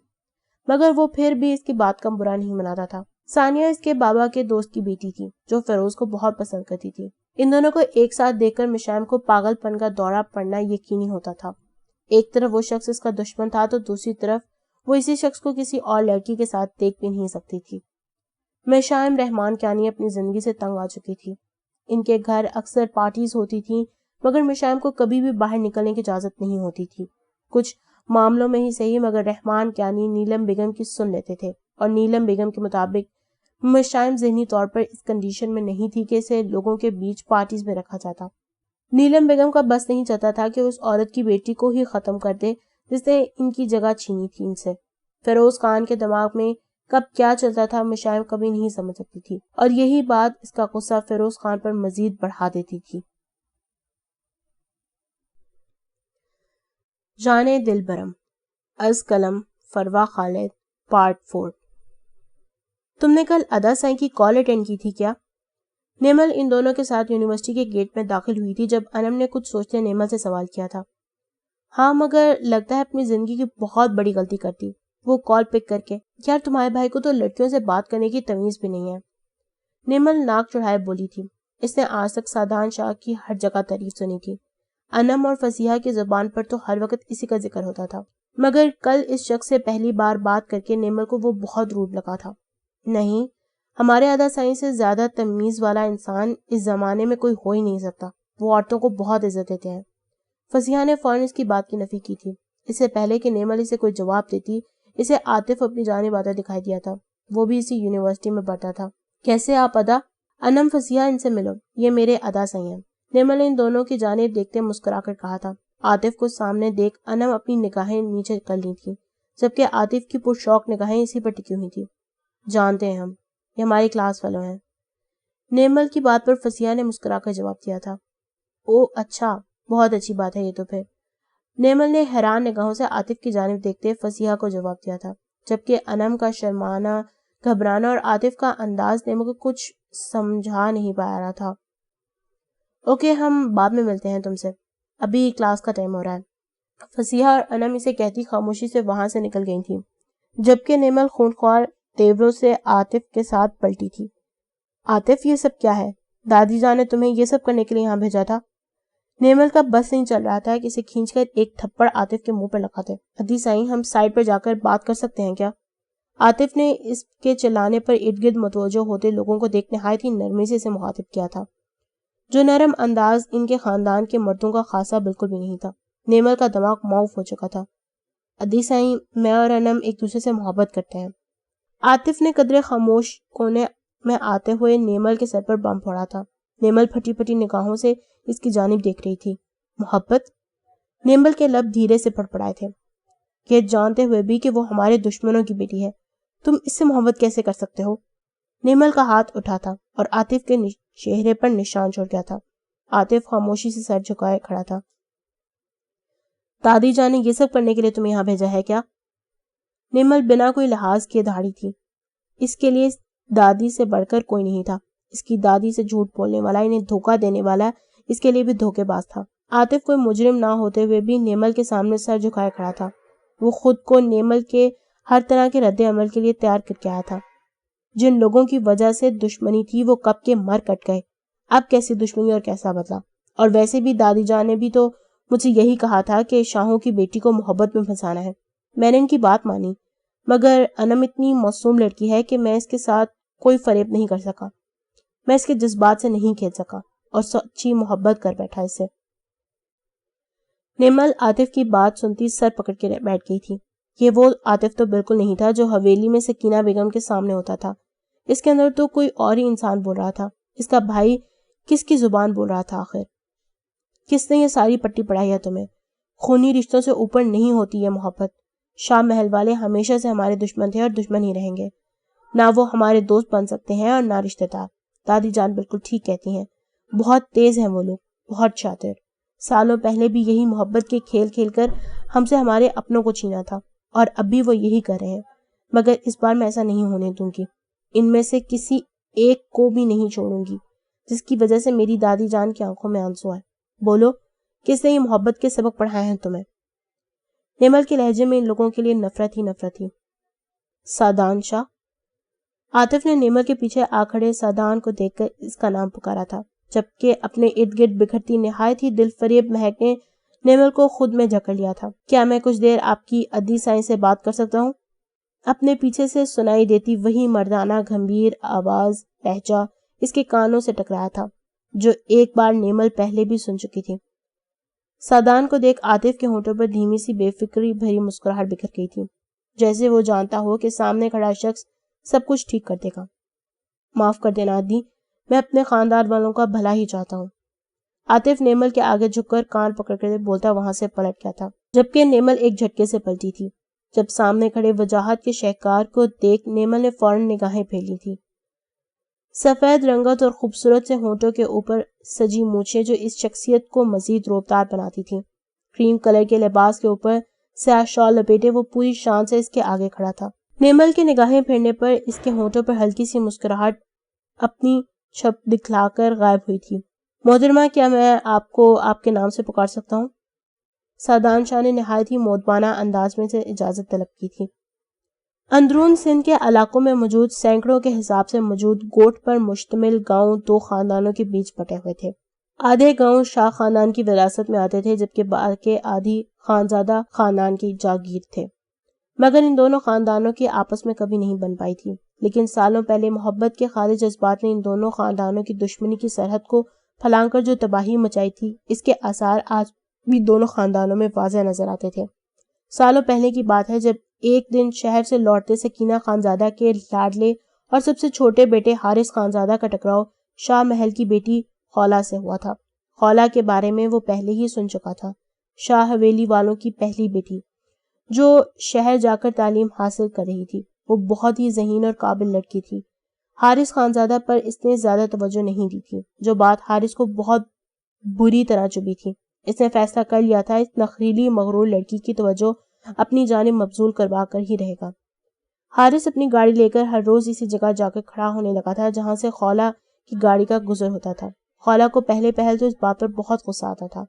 مگر وہ پھر بھی اس کی بات کا برا نہیں مناتا تھا۔ ثانیہ اس کے بابا کے دوست کی بیٹی تھی جو فیروز کو بہت پسند کرتی تھی۔ ان دونوں کو ایک ساتھ دیکھ کر مشائم کو پاگل پن کا دورہ پڑنا یقینی ہوتا تھا۔ ایک طرف وہ شخص اس کا دشمن تھا تو دوسری طرف وہ اسی شخص کو کسی اور لڑکی کے ساتھ دیکھ بھی نہیں سکتی تھی۔ مشائم رحمان کیانی اپنی زندگی سے تنگ آ چکی تھی۔ ان کے گھر اکثر پارٹیز ہوتی تھیں، مگر مشائم کو کبھی بھی باہر نکلنے کی اجازت نہیں ہوتی تھی۔ کچھ معاملوں میں ہی صحیح، مگر رحمان کیانی نیلم بیگم کی سن لیتے تھے، اور نیلم بیگم کے مطابق مشائم ذہنی طور پر اس کنڈیشن میں نہیں تھی کہ اسے لوگوں کے بیچ پارٹیز میں رکھا جاتا۔ نیلم بیگم کا بس نہیں چلتا تھا کہ اس عورت کی بیٹی کو ہی ختم کر دے جس نے ان کی جگہ چھینی تھی ان سے۔ فیروز خان کے دماغ میں کب کیا چلتا تھا مشائم کبھی نہیں سمجھ سکتی تھی، اور یہی بات اس کا غصہ فیروز خان پر مزید بڑھا دیتی تھی۔ جانے دل برم، از قلم فروا خالد، پارٹ 4۔ تم نے کل ادا سائیں کی کال اٹینڈ کی تھی کیا؟ نیمل ان دونوں کے ساتھ یونیورسٹی کے گیٹ میں داخل ہوئی تھی جب انم نے کچھ سوچتے نیمل سے سوال کیا تھا۔ ہاں، مگر لگتا ہے اپنی زندگی کی بہت بڑی غلطی کرتی وہ کال پک کر کے۔ یار تمہارے بھائی کو تو لڑکیوں سے بات کرنے کی تمیز بھی نہیں ہے، نیمل ناک چڑھائے بولی تھی۔ اس نے آج تک سادان شاہ کی ہر جگہ تعریف سنی تھی، انم اور فصیحہ کی زبان پر تو ہر وقت اسی کا ذکر ہوتا تھا، مگر کل اس شخص سے پہلی بار بات کر کے نیمل کو وہ بہت روڈ لگا تھا۔ نہیں، ہمارے ادا سائیں سے زیادہ تمیز والا انسان اس زمانے میں کوئی ہو ہی نہیں سکتا، وہ عورتوں کو بہت عزت دیتے ہیں۔ فصیحہ نے فوراً اس کی بات کی نفی کی تھی۔ اس سے پہلے کہ نیمل اسے کوئی جواب دیتی، اسے عاطف اپنی جانب آتا دکھائی دیا تھا، وہ بھی اسی یونیورسٹی میں پڑھتا تھا۔ کیسے آپ ادا؟ انم، فصیحہ ان سے ملو، یہ میرے ادا سائیں ہیں، نیمل نے ان دونوں کی جانب دیکھتے مسکرا کر کہا تھا۔ عاطف کو سامنے دیکھ انم اپنی نگاہیں نیچے کر لی تھی، جبکہ عاطف کی پرشوق نگاہیں اسی پر ٹکی ہوئی تھی۔ جانتے ہیں ہم، یہ ہماری کلاس فیلو ہیں، نیمل کی بات پر فصیحہ نے مسکرا کر جواب دیا تھا۔ او اچھا، بہت اچھی بات ہے یہ تو پھر، نیمل نے حیران نگاہوں سے عاطف کی جانب دیکھتے فصیحہ کو جواب دیا تھا، جبکہ انم کا شرمانا، گھبرانا اور عاطف کا انداز نیمل کو کچھ سمجھا نہیں پا رہا تھا۔ اوکے، ہم بعد میں ملتے ہیں تم سے، ابھی کلاس کا ٹائم ہو رہا ہے۔ فصیحہ اور انم اسے کہتی خاموشی سے وہاں سے نکل گئی تھی، جبکہ نیمل خونخوار تیوروں سے عاطف کے ساتھ پلٹی تھی۔ عاطف، یہ سب کیا ہے؟ دادی جان نے تمہیں یہ سب کرنے کے لیے یہاں بھیجا تھا؟ نیمل کا بس نہیں چل رہا تھا کہ اسے کھینچ کر ایک تھپڑ عاطف کے منہ پر لگا دے۔ ادی سائیں، ہم سائڈ پر جا کر بات کر سکتے ہیں کیا؟ عاطف نے اس کے چلانے پر ارد گرد متوجہ ہوتے لوگوں کو دیکھ نہایت ہی نرمی سے اسے مخاطب کیا تھا، جو نرم انداز ان کے خاندان کے مردوں کا خاصا بالکل بھی نہیں تھا۔ نیمل کا دماغ معاف ہو چکا تھا۔ ادی سائیں، میں اور انم ایک دوسرے سے محبت کرتے ہیں۔ عاطف نے قدرے خاموش کونے میں آتے ہوئے نیمل کے سر پر بم پھوڑا تھا۔ نیمل پھٹی پھٹی نگاہوں سے اس کی جانب دیکھ رہی تھی۔ محبت؟ نیمل کے لب دھیرے سے پڑپڑائے تھے، یہ جانتے ہوئے بھی کہ وہ ہمارے دشمنوں کی بیٹی ہے، تم اس سے محبت کیسے کر سکتے ہو؟ نیمل کا ہاتھ اٹھا تھا اور عاطف کے چہرے پر نشان چھوڑ گیا تھا۔ عاطف خاموشی سے سر جھکائے کھڑا تھا۔ دادی جان نے یہ سب کرنے کے لیے تمہیں یہاں بھیجا ہے کیا؟ نیمل بنا کوئی لحاظ کیے دھاڑی تھی۔ اس کے لیے دادی سے بڑھ کر کوئی نہیں تھا، اس کی دادی سے جھوٹ بولنے والا، انہیں دھوکہ دینے والا اس کے لیے بھی دھوکے باز تھا۔ عاطف کوئی مجرم نہ ہوتے ہوئے بھی نیمل کے سامنے سر جھکائے کھڑا تھا۔ وہ خود کو نیمل کے ہر طرح کے رد عمل کے لیے تیار کر کے آیا تھا۔ جن لوگوں کی وجہ سے دشمنی تھی وہ کب کے مر کٹ گئے، اب کیسی دشمنی اور کیسا بدلا؟ اور ویسے بھی دادی جان نے بھی تو مجھے یہی کہا تھا کہ شاہوں کی بیٹی کو محبت میں پھنسانا ہے، میں نے ان کی بات مانی، مگر انم اتنی معصوم لڑکی ہے کہ میں اس کے ساتھ کوئی فریب نہیں کر سکا، میں اس کے جذبات سے نہیں کھیل سکا اور سچی محبت کر بیٹھا اس سے۔ نیمل عاطف کی بات سنتی سر پکڑ کے بیٹھ گئی تھی۔ یہ وہ عاطف تو بالکل نہیں تھا جو حویلی میں سکینہ بیگم کے سامنے ہوتا تھا، اس کے اندر تو کوئی اور ہی انسان بول رہا تھا۔ اس کا بھائی کس کی زبان بول رہا تھا آخر؟ کس نے یہ ساری پٹی پڑھائی ہے تمہیں؟ خونی رشتوں سے اوپر نہیں ہوتی یہ محبت۔ شاہ محل والے ہمیشہ سے ہمارے دشمن تھے اور دشمن ہی رہیں گے، نہ وہ ہمارے دوست بن سکتے ہیں اور نہ رشتہ دار۔ دادی جان بالکل ٹھیک کہتی ہیں، بہت تیز ہیں وہ لوگ، بہت شاطر۔ سالوں پہلے بھی یہی محبت کے کھیل کھیل کر ہم سے ہمارے اپنوں کو چھینا تھا، اور اب بھی وہ یہی کر رہے ہیں، مگر اس بار میں ایسا نہیں ہونے دوں گی۔ ان میں سے کسی ایک کو بھی نہیں چھوڑوں گی جس کی وجہ سے میری دادی جان کی آنکھوں میں آنسو آئے۔ بولو، کس نے یہ محبت کے سبق پڑھائے ہیں تمہیں؟ نیمل کے لہجے میں ان لوگوں کے لیے نفرت ہی نفرت تھی۔ سادان شاہ؟ عاطف نے نیمل کے پیچھے آ کھڑے سادان کو دیکھ کر اس کا نام پکارا تھا، جبکہ اپنے ارد گرد بکھرتی نہایت ہی دل فریب مہک نے نیمل کو خود میں جکڑ لیا تھا۔ کیا میں کچھ دیر آپ کی ادی سائیں سے بات کر سکتا ہوں؟ اپنے پیچھے سے سنائی دیتی وہی مردانہ گھمبیر آواز لہجہ اس کے کانوں سے ٹکرایا تھا، جو ایک بار نیمل پہلے بھی سن چکی تھی۔ سادان کو دیکھ عاطف کے ہونٹوں پر دھیمی سی بے فکری بھری مسکراہٹ بکھر گئی تھی، جیسے وہ جانتا ہو کہ سامنے کھڑا شخص سب کچھ ٹھیک کر دے گا۔ معاف کر دینا عادی، میں اپنے خاندان والوں کا بھلا ہی چاہتا ہوں۔ عاطف نیمل کے آگے جھک کر کان پکڑ کر بولتا وہاں سے پلٹ گیا تھا، جبکہ نیمل ایک جھٹکے سے پلٹی تھی۔ جب سامنے کھڑے وجاہت کے شہکار کو دیکھ نیمل نے فوراً نگاہیں پھیلی تھی۔ سفید رنگت اور خوبصورت سے ہونٹوں کے اوپر سجی مونچھیں جو اس شخصیت کو مزید روبدار بناتی تھیں۔ کریم کلر کے لباس کے اوپر سیاہ شال لپیٹے وہ پوری شان سے اس کے آگے کھڑا تھا۔ نیمل کے نگاہیں پھیرنے پر اس کے ہونٹوں پر ہلکی سی مسکراہٹ اپنی چھپ دکھلا کر غائب ہوئی تھی۔ محترمہ، کیا میں آپ کو آپ کے نام سے پکار سکتا ہوں؟ سعدان شاہ نے نہایت ہی مؤدبانہ انداز میں سے اجازت طلب کی تھی۔ اندرون سندھ کے علاقوں میں موجود سینکڑوں کے حساب سے موجود گوٹ پر مشتمل گاؤں دو خاندانوں کے بیچ بٹے ہوئے تھے۔ آدھے گاؤں شاہ خاندان کی وراثت میں آتے تھے جبکہ باقی آدھی خانزادہ خاندان کی جاگیر تھے، مگر ان دونوں خاندانوں کی آپس میں کبھی نہیں بن پائی تھی۔ لیکن سالوں پہلے محبت کے خالص جذبات نے ان دونوں خاندانوں کی دشمنی کی سرحد کو پھلانگ کر جو تباہی مچائی تھی، اس کے آثار آج بھی دونوں خاندانوں میں واضح نظر آتے تھے۔ سالوں پہلے کی بات ہے جب ایک دن شہر سے لوٹتے سکینہ خانزادہ کے لاڈلے اور سب سے چھوٹے بیٹے حارث خانزادہ کا ٹکراؤ شاہ محل کی بیٹی خولہ سے ہوا تھا۔ خولہ کے بارے میں وہ پہلے ہی سن چکا تھا، شاہ حویلی والوں کی پہلی بیٹی جو شہر جا کر تعلیم حاصل کر رہی تھی۔ وہ بہت ہی ذہین اور قابل لڑکی تھی۔ حارث خانزادہ پر اس نے زیادہ توجہ نہیں دی تھی، جو بات حارث کو بہت بری طرح چبھی تھی۔ اس نے فیصلہ کر لیا تھا اس نخریلی مغرور لڑکی کی توجہ اپنی جانب مبذول کروا کر ہی رہے گا۔ حارث اپنی گاڑی لے کر ہر روز اسی جگہ جا کر کھڑا ہونے لگا تھا جہاں سے خولہ کی گاڑی کا گزر ہوتا تھا۔ خولہ کو پہلے پہل تو اس بات پر بہت غصہ آتا تھا،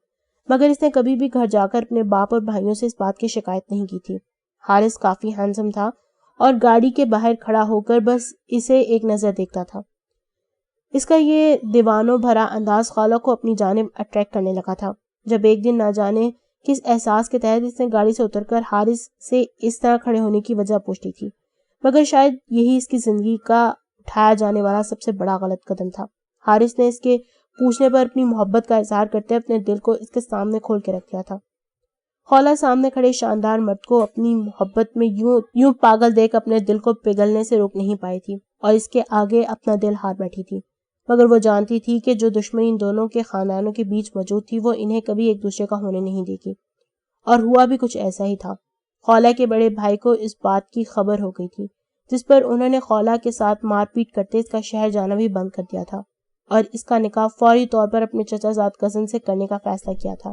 مگر اس نے کبھی بھی گھر جا کر اپنے باپ اور بھائیوں سے اس بات کی شکایت نہیں کی تھی۔ حارث کافی ہینڈسم تھا اور گاڑی کے باہر کھڑا ہو کر بس اسے ایک نظر دیکھتا تھا۔ اس کا یہ دیوانوں بھرا انداز خولہ کو اپنی جانب اٹریکٹ کرنے لگا تھا۔ جب ایک دن نہ جانے کس احساس کے تحت اس نے گاڑی سے اتر کر حارث سے اس طرح کھڑے ہونے کی وجہ پوچھی تھی، مگر شاید یہی اس کی زندگی کا اٹھایا جانے والا سب سے بڑا غلط قدم تھا۔ حارث نے اس کے پوچھنے پر اپنی محبت کا اظہار کرتے اپنے دل کو اس کے سامنے کھول کے رکھ دیا تھا۔ خولہ سامنے کھڑے شاندار مرد کو اپنی محبت میں یوں پاگل دیکھ اپنے دل کو پگھلنے سے روک نہیں پائی تھی اور اس کے آگے اپنا دل ہار بیٹھی تھی، مگر وہ جانتی تھی کہ جو دشمنی ان دونوں کے خاندانوں کے بیچ موجود تھی وہ انہیں کبھی ایک دوسرے کا ہونے نہیں دے گی، اور ہوا بھی کچھ ایسا ہی تھا۔ خولہ کے بڑے بھائی کو اس بات کی خبر ہو گئی تھی، جس پر انہوں نے خولہ کے ساتھ مار پیٹ کرتے اس کا شہر جانا بھی بند کر دیا تھا اور اس کا نکاح فوری طور پر اپنے چچا زاد کزن سے کرنے کا فیصلہ کیا تھا۔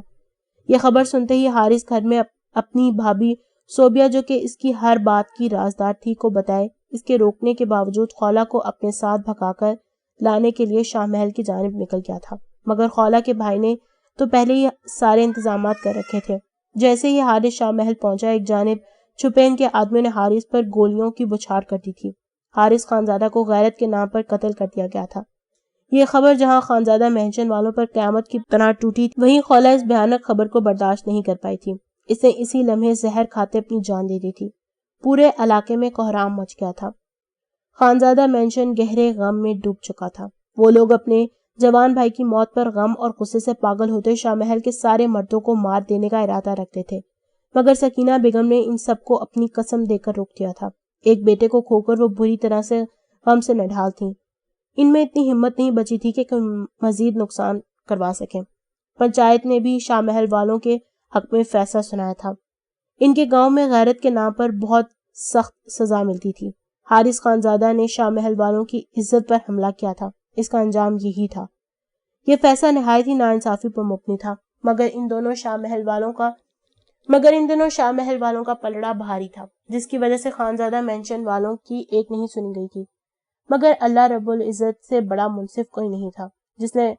یہ خبر سنتے ہی حارث گھر میں اپنی بھابھی صوبیہ جو کہ اس کی ہر بات کی رازدار تھی کو بتائے اس کے روکنے کے باوجود خولہ کو اپنے ساتھ بھگا کر لانے کے لیے شاہ محل کی جانب نکل گیا تھا، مگر خولہ کے بھائی نے تو پہلے ہی سارے انتظامات کر رکھے تھے۔ جیسے ہی حارث شاہ محل پہنچا ایک جانب چھپے ان کے آدمیوں نے حارث پر گولیوں کی بچھاڑ کر دی تھی۔ حارث خانزادہ کو غیرت کے نام پر قتل کر دیا گیا تھا۔ یہ خبر جہاں خانزادہ مہنشن والوں پر قیامت کی طرح ٹوٹی وہیں خولہ اس بھیانک خبر کو برداشت نہیں کر پائی تھی۔ اس نے اسی لمحے زہر کھاتے اپنی جان دے دی تھی۔ پورے علاقے میں کوہرام مچ گیا تھا۔ خانزادہ مینشن گہرے غم میں ڈوب چکا تھا۔ وہ لوگ اپنے جوان بھائی کی موت پر غم اور غصے سے پاگل ہوتے شاہ محل کے سارے مردوں کو مار دینے کا ارادہ رکھتے تھے، مگر سکینہ بیگم نے ان سب کو اپنی قسم دے کر روک دیا تھا۔ ایک بیٹے کو کھو کر وہ بری طرح سے غم سے نڈھال تھیں۔ ان میں اتنی ہمت نہیں بچی تھی کہ مزید نقصان کروا سکیں۔ پنچایت نے بھی شاہ محل والوں کے حق میں فیصلہ سنایا تھا۔ ان کے گاؤں میں غیرت کے نام پر بہت سخت سزا ملتی تھی۔ حارث خانزادہ نے شاہ محل والوں کی عزت پر حملہ کیا تھا، اس کا انجام یہی تھا۔ یہ فیصلہ نہایت ہی ناانصافی پر مبنی تھا، مگر ان دونوں شاہ محل والوں کا پلڑا بھاری تھا، جس کی وجہ سے خانزادہ مینشن والوں کی ایک نہیں سنی گئی تھی۔ مگر اللہ رب العزت سے بڑا منصف کوئی نہیں تھا، جس نے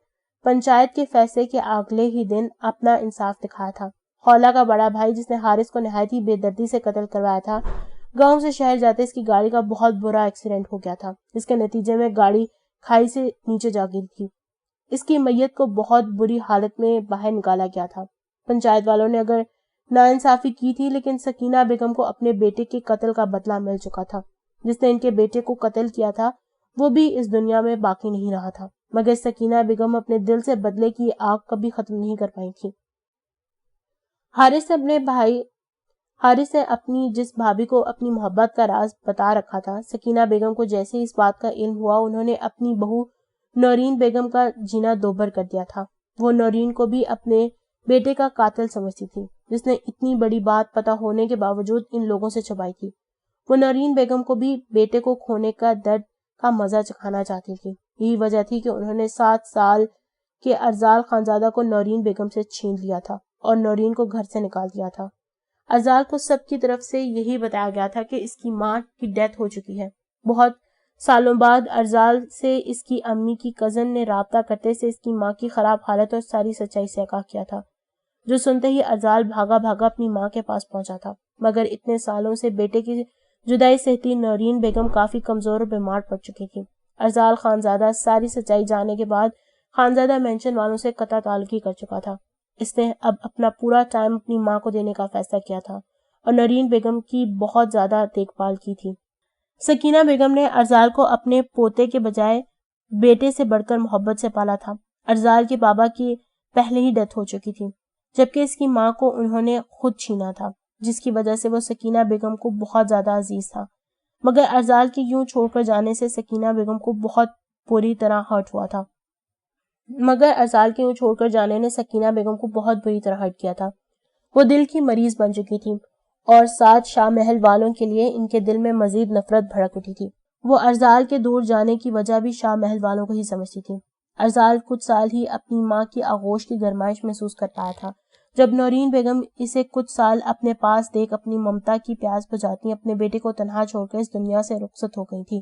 پنچایت کے فیصلے کے اگلے ہی دن اپنا انصاف دکھایا تھا۔ خولہ کا بڑا بھائی جس نے حارث کو نہایت ہی بے دردی سے قتل کروایا تھا، گاؤں سے شہر جاتے اس کی گاڑی کا بہت برا ایکسیڈنٹ ہو گیا تھا، جس کے نتیجے میں گاڑی کھائی سے نیچے جا گری تھی۔ اس کی میت کو بہت بری حالت میں باہر نکالا گیا تھا۔ پنچایت والوں نے اگر ناانصافی کی تھی، لیکن سکینہ بیگم کو اپنے بیٹے کے قتل کا بدلہ مل چکا تھا۔ جس نے ان کے بیٹے کو قتل کیا تھا وہ بھی اس دنیا میں باقی نہیں رہا تھا، مگر سکینہ بیگم اپنے دل سے بدلے کی آگ کبھی ختم نہیں کر پائی تھی۔ حارث نے اپنی جس بھابھی کو اپنی محبت کا راز بتا رکھا تھا، سکینہ بیگم کو جیسے ہی اس بات کا علم ہوا انہوں نے اپنی بہو نورین بیگم کا جینا دوبھر کر دیا تھا۔ وہ نورین کو بھی اپنے بیٹے کا قاتل سمجھتی تھی، جس نے اتنی بڑی بات پتہ ہونے کے باوجود ان لوگوں سے چھپائی تھی۔ وہ نورین بیگم کو بھی بیٹے کو کھونے کا درد کا مزہ چکھانا چاہتی تھی۔ یہی وجہ تھی کہ انہوں نے 7 سال کے ارزال خانزادہ کو نورین بیگم سے چھین لیا تھا اور نورین کو گھر سے نکال دیا تھا۔ ارزال کو سب کی طرف سے یہی بتایا گیا تھا کہ اس کی ماں کی ڈیتھ ہو چکی ہے۔ بہت سالوں بعد ارزال سے اس کی امی کی کزن نے رابطہ کرتے سے اس کی ماں کی خراب حالت اور ساری سچائی سے آگاہ کیا تھا، جو سنتے ہی ارزال بھاگا بھاگا اپنی ماں کے پاس پہنچا تھا۔ مگر اتنے سالوں سے بیٹے کی جدائی سہتی نورین بیگم کافی کمزور اور بیمار پڑ چکی تھی۔ ارزال خانزادہ ساری سچائی جاننے کے بعد خانزادہ مینشن والوں سے قطع تعلقی کر چکا تھا۔ اس نے اب اپنا پورا ٹائم اپنی ماں کو دینے کا فیصلہ کیا تھا اور نورین بیگم کی بہت زیادہ دیکھ بھال کی تھی۔ سکینہ بیگم نے ارزال کو اپنے پوتے کے بجائے بیٹے سے بڑھ کر محبت سے پالا تھا۔ ارزال کے بابا کی پہلے ہی ڈیتھ ہو چکی تھی، جبکہ اس کی ماں کو انہوں نے خود چھینا تھا، جس کی وجہ سے وہ سکینہ بیگم کو بہت زیادہ عزیز تھا۔ مگر ارزال کے یوں چھوڑ کر جانے سے سکینہ بیگم کو بہت بری طرح ہرٹ ہوا تھا۔ وہ دل کی مریض بن چکی تھی اور ساتھ شاہ محل والوں کے لیے ان کے دل میں مزید نفرت بھڑک اٹھی تھی۔ وہ ارزال کے دور جانے کی وجہ بھی شاہ محل والوں کو ہی سمجھتی تھی۔ ارزال کچھ سال ہی اپنی ماں کی آغوش کی گرمائش محسوس کر پایا تھا، جب نورین بیگم اسے کچھ سال اپنے پاس دیکھ اپنی ممتا کی پیاس بجھاتی اپنے بیٹے کو تنہا چھوڑ کر اس دنیا سے رخصت ہو گئی تھی۔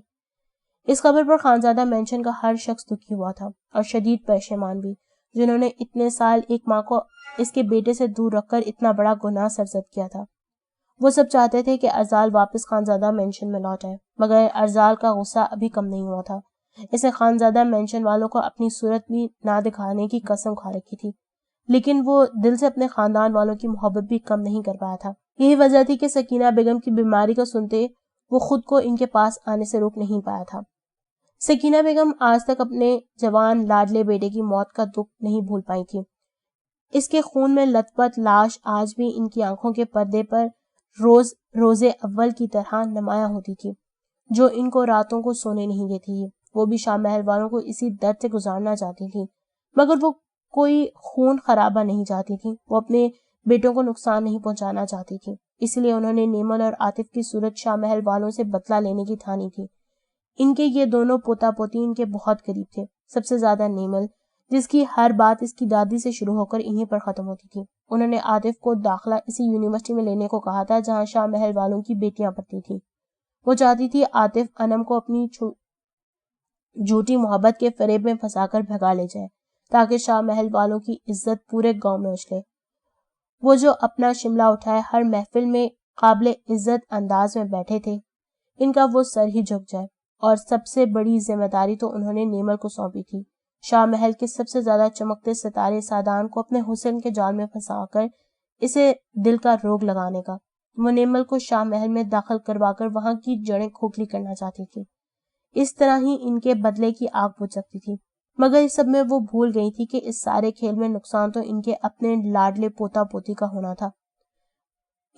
اس خبر پر خانزادہ مینشن کا ہر شخص دکھی ہوا تھا اور شدید پشیمان بھی، جنہوں نے اتنے سال ایک ماں کو اس کے بیٹے سے دور رکھ کر اتنا بڑا گناہ سرزد کیا تھا۔ وہ سب چاہتے تھے کہ ارزال واپس خانزادہ مینشن میں لوٹ آئے، مگر ارزال کا غصہ ابھی کم نہیں ہوا تھا۔ اسے خانزادہ مینشن والوں کو اپنی صورت بھی نہ دکھانے کی قسم کھا رکھی تھی، لیکن وہ دل سے اپنے خاندان والوں کی محبت بھی کم نہیں کر پایا تھا۔ یہی وجہ تھی کہ سکینہ بیگم کی بیماری کو سنتے وہ خود کو ان کے پاس آنے سے روک نہیں پایا تھا۔ سکینہ بیگم آج تک اپنے جوان لاڈلے بیٹے کی موت کا دکھ نہیں بھول پائی تھی۔ اس کے خون میں لت پت لاش آج بھی ان کی آنکھوں کے پردے پر روز اول کی طرح نمایاں ہوتی تھی، جو ان کو راتوں کو سونے نہیں دیتی تھی۔ وہ بھی شاہ محل والوں کو اسی درد سے گزارنا چاہتی تھی، مگر وہ کوئی خون خرابہ نہیں چاہتی تھی۔ وہ اپنے بیٹوں کو نقصان نہیں پہنچانا چاہتی تھی، اس لیے انہوں نے نیمل اور عاطف کی صورت شاہ محل والوں سے بدلہ لینے کی ٹھانی تھی۔ ان کے یہ دونوں پوتا پوتی ان کے بہت قریب تھے، سب سے زیادہ نیمل، جس کی ہر بات اس کی دادی سے شروع ہو کر انہی پر ختم ہوتی تھی۔ انہوں نے عاطف کو داخلہ اسی یونیورسٹی میں لینے کو کہا تھا جہاں شاہ محل والوں کی بیٹیاں پڑھتی تھیں۔ وہ چاہتی تھی عاطف انم کو اپنی جھوٹی محبت کے فریب میں پھنسا کر بھگا لے جائے تاکہ شاہ محل والوں کی عزت پورے گاؤں میں اچھلے۔ وہ جو اپنا شملہ اٹھائے ہر محفل میں قابل عزت انداز میں بیٹھے تھے، ان کا وہ سر ہی جھک جائے، اور سب سے بڑی ذمہ داری تو انہوں نے نیمل کو سونپی تھی، شاہ محل کے سب سے زیادہ چمکتے ستارے سادان کو اپنے حسن کے جال میں پھنسا کر اسے دل کا روگ لگانے کا۔ وہ نیمل کو شاہ محل میں داخل کروا کر وہاں کی جڑیں کھوکھلی کرنا چاہتی تھی۔ اس طرح ہی ان کے بدلے کی آگ بجھ سکتی تھی، مگر اس سب میں وہ بھول گئی تھی کہ اس سارے کھیل میں نقصان تو ان کے اپنے لاڈلے پوتا پوتی کا ہونا تھا۔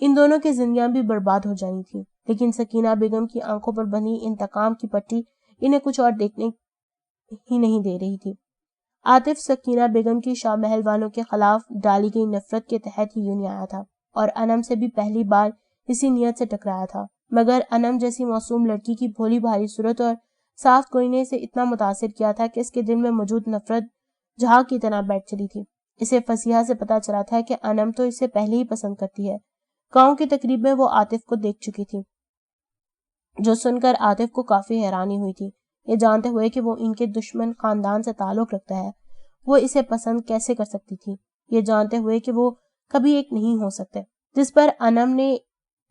ان دونوں کی زندگیاں بھی برباد ہو جانی تھی، لیکن سکینہ بیگم کی آنکھوں پر بندھی انتقام کی پٹی انہیں کچھ اور دیکھنے ہی نہیں دے رہی تھی۔ عاطف سکینہ بیگم کی شاہ محل والوں کے خلاف ڈالی گئی نفرت کے تحت ہی یوں نہیں آیا تھا، اور انم سے بھی پہلی بار اسی نیت سے ٹکرایا تھا، مگر انم جیسی معصوم لڑکی کی بھولی بھاری صورت اور صاف کوئنے سے اتنا متاثر کیا تھا کہ اس کے دل میں موجود نفرت جھاگ کی طرح بیٹھ چلی تھی۔ اسے فصیحہ سے پتا چلا تھا کہ انم تو اسے پہلے ہی پسند کرتی ہے۔ گاؤں کی تقریب میں وہ عاطف کو دیکھ چکی تھی، جو سن کر عاطف کو کافی حیرانی ہوئی تھی۔ یہ جانتے ہوئے کہ وہ ان کے دشمن خاندان سے تعلق رکھتا ہے، وہ اسے پسند کیسے کر سکتی تھی، یہ جانتے ہوئے کہ وہ کبھی ایک نہیں ہو سکتے۔ جس پر انم نے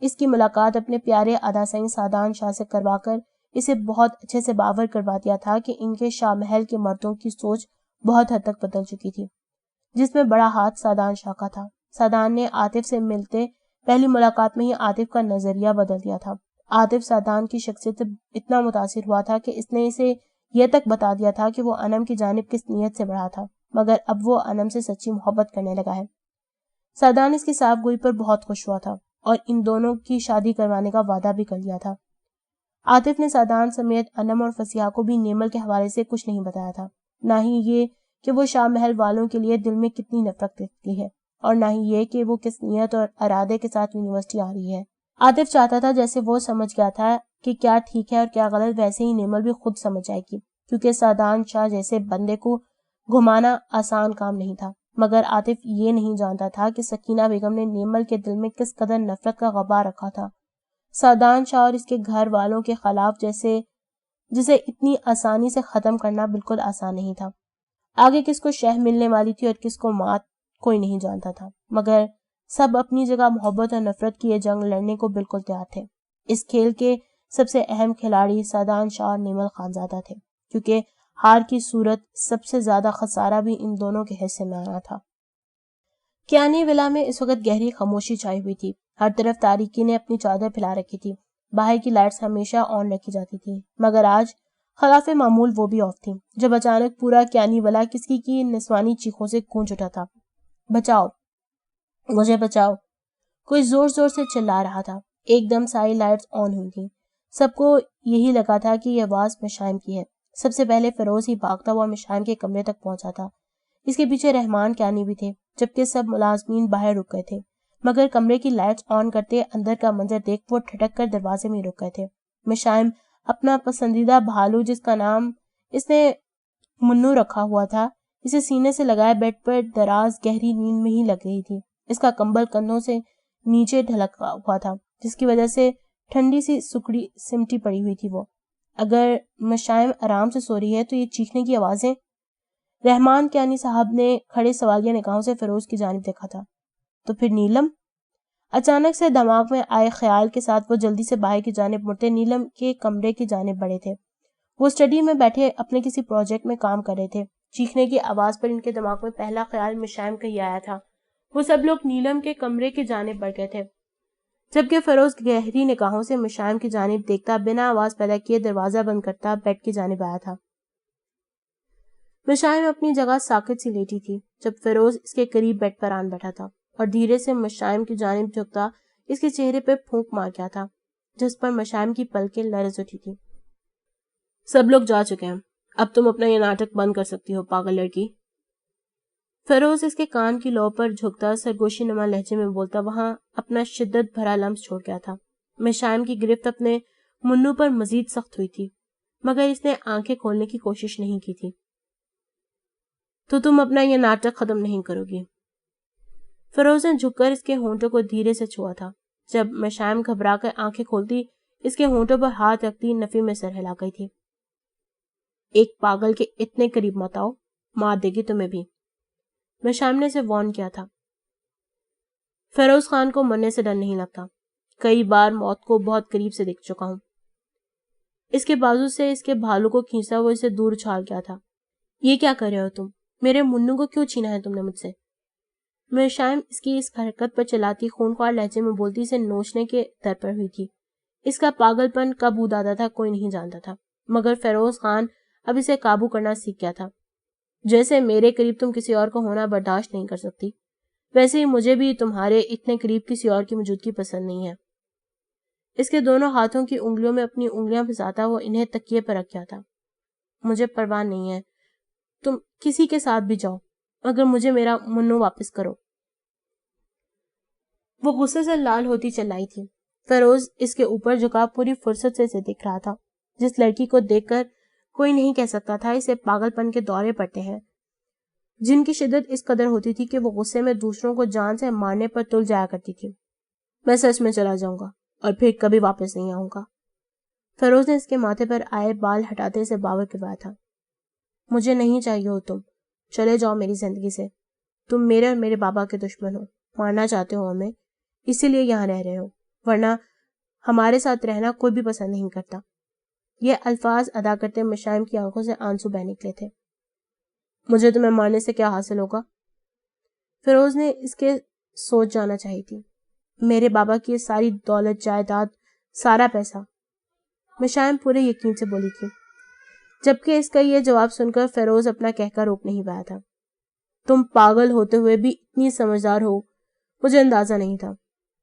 اس کی ملاقات اپنے پیارے ادا سائیں سادان شاہ سے کروا کر اسے بہت اچھے سے باور کروا دیا تھا کہ ان کے شاہ محل کے مردوں کی سوچ بہت حد تک بدل چکی تھی، جس میں بڑا ہاتھ سادان شاہ کا تھا۔ سادان نے عاطف سے ملتے پہلی ملاقات میں ہی عاطف کا نظریہ بدل دیا تھا۔ عاطف سادان کی شخصیت سے اتنا متاثر ہوا تھا کہ اس نے اسے یہ تک بتا دیا تھا کہ وہ انم کی جانب کس نیت سے بڑھا تھا، مگر اب وہ انم سے سچی محبت کرنے لگا ہے۔ سادان اس کی صاف گوئی پر بہت خوش ہوا تھا اور ان دونوں کی شادی کروانے کا وعدہ بھی کر لیا تھا۔ عاطف نے سادان سمیت انم اور فصیحہ کو بھی نیمل کے حوالے سے کچھ نہیں بتایا تھا، نہ ہی یہ کہ وہ شاہ محل والوں کے لیے دل میں کتنی نفرت رکھتی ہے، اور نہ ہی یہ کہ وہ کس نیت اور ارادے کے ساتھ یونیورسٹی آ رہی ہے۔ عاطف چاہتا تھا جیسے وہ سمجھ گیا تھا کہ کیا ٹھیک ہے اور کیا غلط، ویسے ہی نیمل بھی خود سمجھ جائے گی، کیونکہ سعدان شاہ جیسے بندے کو گھمانا آسان کام نہیں تھا۔ مگر عاطف یہ نہیں جانتا تھا کہ سکینہ بیگم نے نیمل کے دل میں کس قدر نفرت کا غبار رکھا تھا، سعدان شاہ اور اس کے گھر والوں کے خلاف، جسے اتنی آسانی سے ختم کرنا بالکل آسان نہیں تھا۔ آگے کس کو شہ ملنے والی تھی اور کس کو مات، کوئی نہیں جانتا تھا، مگر سب اپنی جگہ محبت اور نفرت کی یہ جنگ لڑنے کو بالکل تیار تھے۔ اس کھیل کے سب سے اہم کھلاڑی سعدان شاہ اور نیمل خانزادہ تھے، کیونکہ ہار کی صورت سب سے زیادہ خسارہ بھی ان دونوں کے حصے میں آنا تھا۔ کیانی ولا میں اس وقت گہری خاموشی چھائی ہوئی تھی، ہر طرف تاریکی نے اپنی چادر پھیلا رکھی تھی، باہر کی لائٹس ہمیشہ آن رکھی جاتی تھی، مگر آج خلاف معمول وہ بھی آف تھی، جب اچانک پورا کیانی ولا کسی کی نسوانی چیخوں سے گونج اٹھا تھا۔ بچاؤ، مجھے بچاؤ، کوئی زور زور سے چلا رہا تھا۔ ایک دم ساری لائٹس آن ہوئی تھیں، سب کو یہی لگا تھا کہ یہ آواز مشائم کی ہے۔ سب سے پہلے فیروز ہی بھاگتا ہوا مشائم کے کمرے تک پہنچا تھا، اس کے پیچھے رحمان کیانی بھی تھے، جبکہ سب ملازمین باہر رک گئے تھے، مگر کمرے کی لائٹس آن کرتے اندر کا منظر دیکھ وہ ٹھٹک کر دروازے میں رک گئے تھے۔ مشائم اپنا پسندیدہ بھالو، جس کا نام اس نے منو رکھا ہوا تھا، اسے سینے سے لگائے بیڈ پر دراز گہری نیند میں ہی لگ رہی تھی۔ اس کا کمبل کندھوں سے نیچے ڈھلکا ہوا تھا، جس کی وجہ سے ٹھنڈی سی سکڑی سمٹی پڑی ہوئی تھی۔ وہ اگر مشائم آرام سے سو رہی ہے تو یہ چیخنے کی آوازیں؟ رحمان کیانی صاحب نے کھڑے سوالیہ نگاہوں سے فیروز کی جانب دیکھا تھا۔ تو پھر نیلم؟ اچانک سے دماغ میں آئے خیال کے ساتھ وہ جلدی سے باہر کی جانب مڑتے نیلم کے کمرے کی جانب بڑھے تھے۔ وہ اسٹڈی میں بیٹھے اپنے کسی پروجیکٹ میں کام کر رہے تھے۔ چیخنے کی آواز پر ان کے دماغ میں پہلا خیال مشائم کا ہی آیا تھا۔ وہ سب لوگ نیلم کے کمرے کی جانب بڑھ گئے تھے، جبکہ فیروز گہری نگاہوں سے مشائم کی جانب دیکھتا بنا آواز پیدا کیے دروازہ بند کرتا بیڈ کی جانب آیا تھا۔ مشائم اپنی جگہ ساکت سی لیٹی تھی جب فیروز اس کے قریب بیڈ پر آن بیٹھا تھا اور دھیرے سے مشائم کی جانب جھکتا اس کے چہرے پہ پھونک مار گیا تھا، جس پر مشائم کی پلکیں لرز اٹھی تھی۔ سب لوگ جا چکے ہیں، اب تم اپنا یہ ناٹک بند کر سکتی ہو، پاگل لڑکی۔ فیروز اس کے کان کی لو پر جھکتا سرگوشی نما لہجے میں بولتا وہاں اپنا شدت بھرا لمس چھوڑ گیا تھا۔ مشائم کی گرفت اپنے منو پر مزید سخت ہوئی تھی، مگر اس نے آنکھیں کھولنے کی کوشش نہیں کی تھی۔ تو تم اپنا یہ ناٹک ختم نہیں کرو گی؟ فیروز نے جھک کر اس کے ہونٹوں کو دھیرے سے چھوا تھا۔ جب مشائم گھبرا کر آنکھیں کھولتی اس کے ہونٹوں پر ہاتھ رکھتی نفی میں سر ہلا گئی تھی۔ ایک پاگل کے اتنے قریب مت آؤ، مار دے گی تمہیں بھی، مشائم نے اسے وارن کیا تھا۔ فیروز خان کو مرنے سے ڈر نہیں لگتا، کئی بار موت کو بہت قریب سے دیکھ چکا ہوں۔ اس کے بازو سے اس کے بھالو کو کھینچتا وہ اسے دور اچھال گیا تھا۔ یہ کیا کر رہے ہو تم؟ میرے منو کو کیوں چھینا ہے تم نے مجھ سے؟ مشائم اس کی اس حرکت پر چلاتی خونخوار لہجے میں بولتی اسے نوچنے کے در پر ہوئی تھی۔ اس کا پاگل پن کب اود آتا تھا کوئی نہیں جانتا تھا، مگر فیروز خان اب اسے قابو کرنا سیکھ گیا تھا۔ جیسے میرے قریب تم کسی اور کو ہونا برداشت نہیں کر سکتی، ویسے ہی مجھے بھی تمہارے اتنے قریب کسی اور کی موجودگی پسند نہیں ہے۔ اس کے دونوں ہاتھوں کی انگلیوں میں اپنی انگلیاں پھنساتا وہ انہیں تکیے پر رکھ گیا تھا۔ مجھے پرواہ نہیں ہے، تم کسی کے ساتھ بھی جاؤ، مگر مجھے میرا منو واپس کرو۔ وہ غصے سے لال ہوتی چلائی تھی۔ فیروز اس کے اوپر جھکا پوری فرصت سے اسے دیکھ رہا تھا۔ جس لڑکی کو دیکھ کر کوئی نہیں کہہ سکتا تھا اسے پاگل پن کے دورے پڑتے ہیں، جن کی شدت اس قدر ہوتی تھی کہ وہ غصے میں دوسروں کو جان سے مارنے پر تل جایا کرتی تھی۔ میں سچ میں چلا جاؤں گا اور پھر کبھی واپس نہیں آؤں گا۔ فیروز نے اس کے ماتھے پر آئے بال ہٹاتے اسے باور کروایا تھا۔ مجھے نہیں چاہیے ہو تم، چلے جاؤ میری زندگی سے۔ تم میرے اور میرے بابا کے دشمن ہو، مارنا چاہتے ہو ہمیں، اسی لیے یہاں رہ رہے ہو، ورنہ ہمارے ساتھ رہنا کوئی بھی پسند نہیں کرتا۔ یہ الفاظ ادا کرتے مشائم کی آنکھوں سے آنسو بہ نکلے تھے۔ مجھے تمہیں مارنے سے کیا حاصل ہوگا؟ فیروز نے اس کے سوچ جانا چاہی تھی۔ میرے بابا کی ساری دولت، جائیداد، سارا پیسہ، مشائم پورے یقین سے بولی تھی، جبکہ اس کا یہ جواب سن کر فیروز اپنا کہہ کر روک نہیں پایا تھا۔ تم پاگل ہوتے ہوئے بھی اتنی سمجھدار ہو، مجھے اندازہ نہیں تھا۔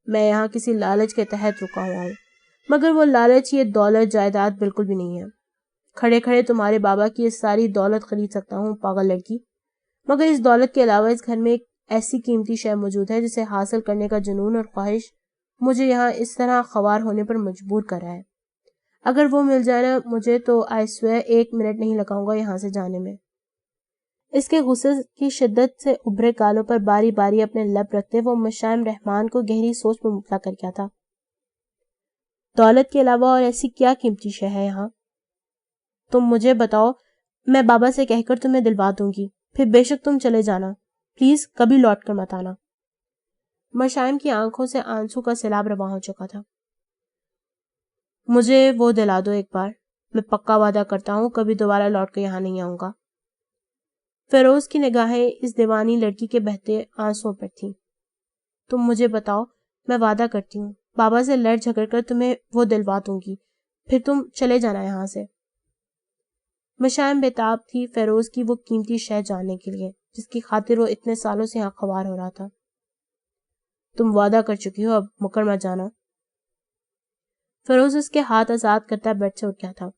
میں یہاں کسی لالچ کے تحت رکا ہوا ہوں، مگر وہ لالچ، یہ دولت، جائیداد بالکل بھی نہیں ہے۔ کھڑے کھڑے تمہارے بابا کی یہ ساری دولت خرید سکتا ہوں، پاگل لڑکی۔ مگر اس دولت کے علاوہ اس گھر میں ایک ایسی قیمتی شے موجود ہے جسے حاصل کرنے کا جنون اور خواہش مجھے یہاں اس طرح خوار ہونے پر مجبور کر رہا ہے. اگر وہ مل جائے نا مجھے تو آئی سوئر 1 منٹ نہیں لگاؤں گا یہاں سے جانے میں. اس کے غصے کی شدت سے ابھرے گالوں پر باری باری اپنے لب رکھتے وہ مشائم رحمان کو گہری سوچ میں مبتلا کر گیا تھا. دولت کے علاوہ اور ایسی کیا قیمتی شے ہے یہاں؟ تم مجھے بتاؤ، میں بابا سے کہہ کر تمہیں دلوا دوں گی، پھر بے شک تم چلے جانا، پلیز کبھی لوٹ کر مت آنا. مشائم کی آنکھوں سے آنسو کا سیلاب رواں ہو چکا تھا. مجھے وہ دلا دو ایک بار، میں پکا وعدہ کرتا ہوں کبھی دوبارہ لوٹ کر یہاں نہیں آؤں گا. فیروز کی نگاہیں اس دیوانی لڑکی کے بہتے آنسوؤں پر تھیں. تم مجھے بتاؤ، میں وعدہ کرتی ہوں بابا سے لڑ جھگڑ کر تمہیں وہ دلوا دوں گی، پھر تم چلے جانا یہاں سے. مشائم بےتاب تھی فیروز کی وہ قیمتی شے جاننے کے لیے جس کی خاطر وہ اتنے سالوں سے یہاں خوار ہو رہا تھا. تم وعدہ کر چکی ہو، اب مکر مت جانا. فیروز اس کے ہاتھ آزاد کرتا بیڈ سے اٹھ گیا تھا.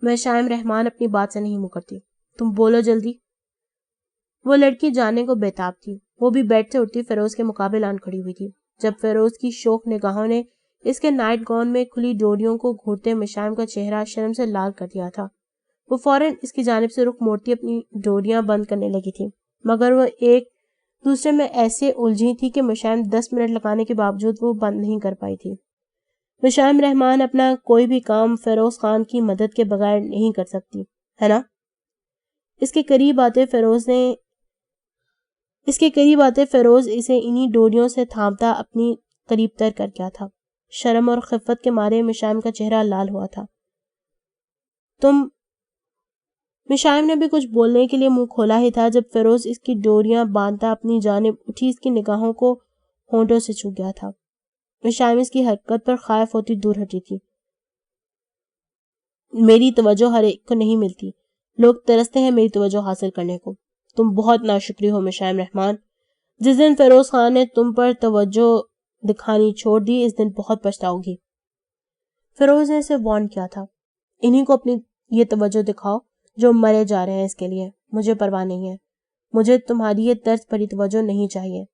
مشائم رحمان اپنی بات سے نہیں مکرتی، تم بولو جلدی. وہ لڑکی جاننے کو بےتاب تھی. وہ بھی بیڈ سے اٹھتی فیروز کے مقابل آن کھڑی ہوئی تھی. جب فیروز کی شوخ نگاہوں نے اس کے نائٹ گاؤن میں کھلی ڈوریوں کو گھورتے مشائم کا چہرہ شرم سے لال کر دیا تھا. وہ فوراً اس کی جانب سے رخ موڑتی اپنی ڈوریاں بند کرنے لگی تھی، مگر وہ ایک دوسرے میں ایسے الجھی تھی کہ مشائم 10 منٹ لگانے کے باوجود وہ بند نہیں کر پائی تھی. مشائم رحمان اپنا کوئی بھی کام فیروز خان کی مدد کے بغیر نہیں کر سکتی ہے نا. اس کے قریب آتے فیروز اسے انہی ڈوریوں سے تھامتا اپنی قریب تر کر گیا تھا. شرم اور خفت کے مارے مشائم کا چہرہ لال ہوا تھا. مشائم نے بھی کچھ بولنے کے لیے منہ کھولا ہی تھا جب فیروز اس کی ڈوریاں باندھتا اپنی جانب اٹھی اس کی نگاہوں کو ہونٹوں سے چھو گیا تھا. مشائم اس کی حرکت پر خائف ہوتی دور ہٹی تھی. میری توجہ ہر ایک کو نہیں ملتی، لوگ ترستے ہیں میری توجہ حاصل کرنے کو. تم بہت ناشکری ہو مشائم رحمان. جس دن فیروز خان نے تم پر توجہ دکھانی چھوڑ دی اس دن بہت پچھتاؤ گی. فیروز نے اسے وارن کیا تھا، انہی کو اپنی یہ توجہ دکھاؤ جو مرے جا رہے ہیں اس کے لیے. مجھے پرواہ نہیں ہے، مجھے تمہاری یہ طرز بھری توجہ نہیں چاہیے.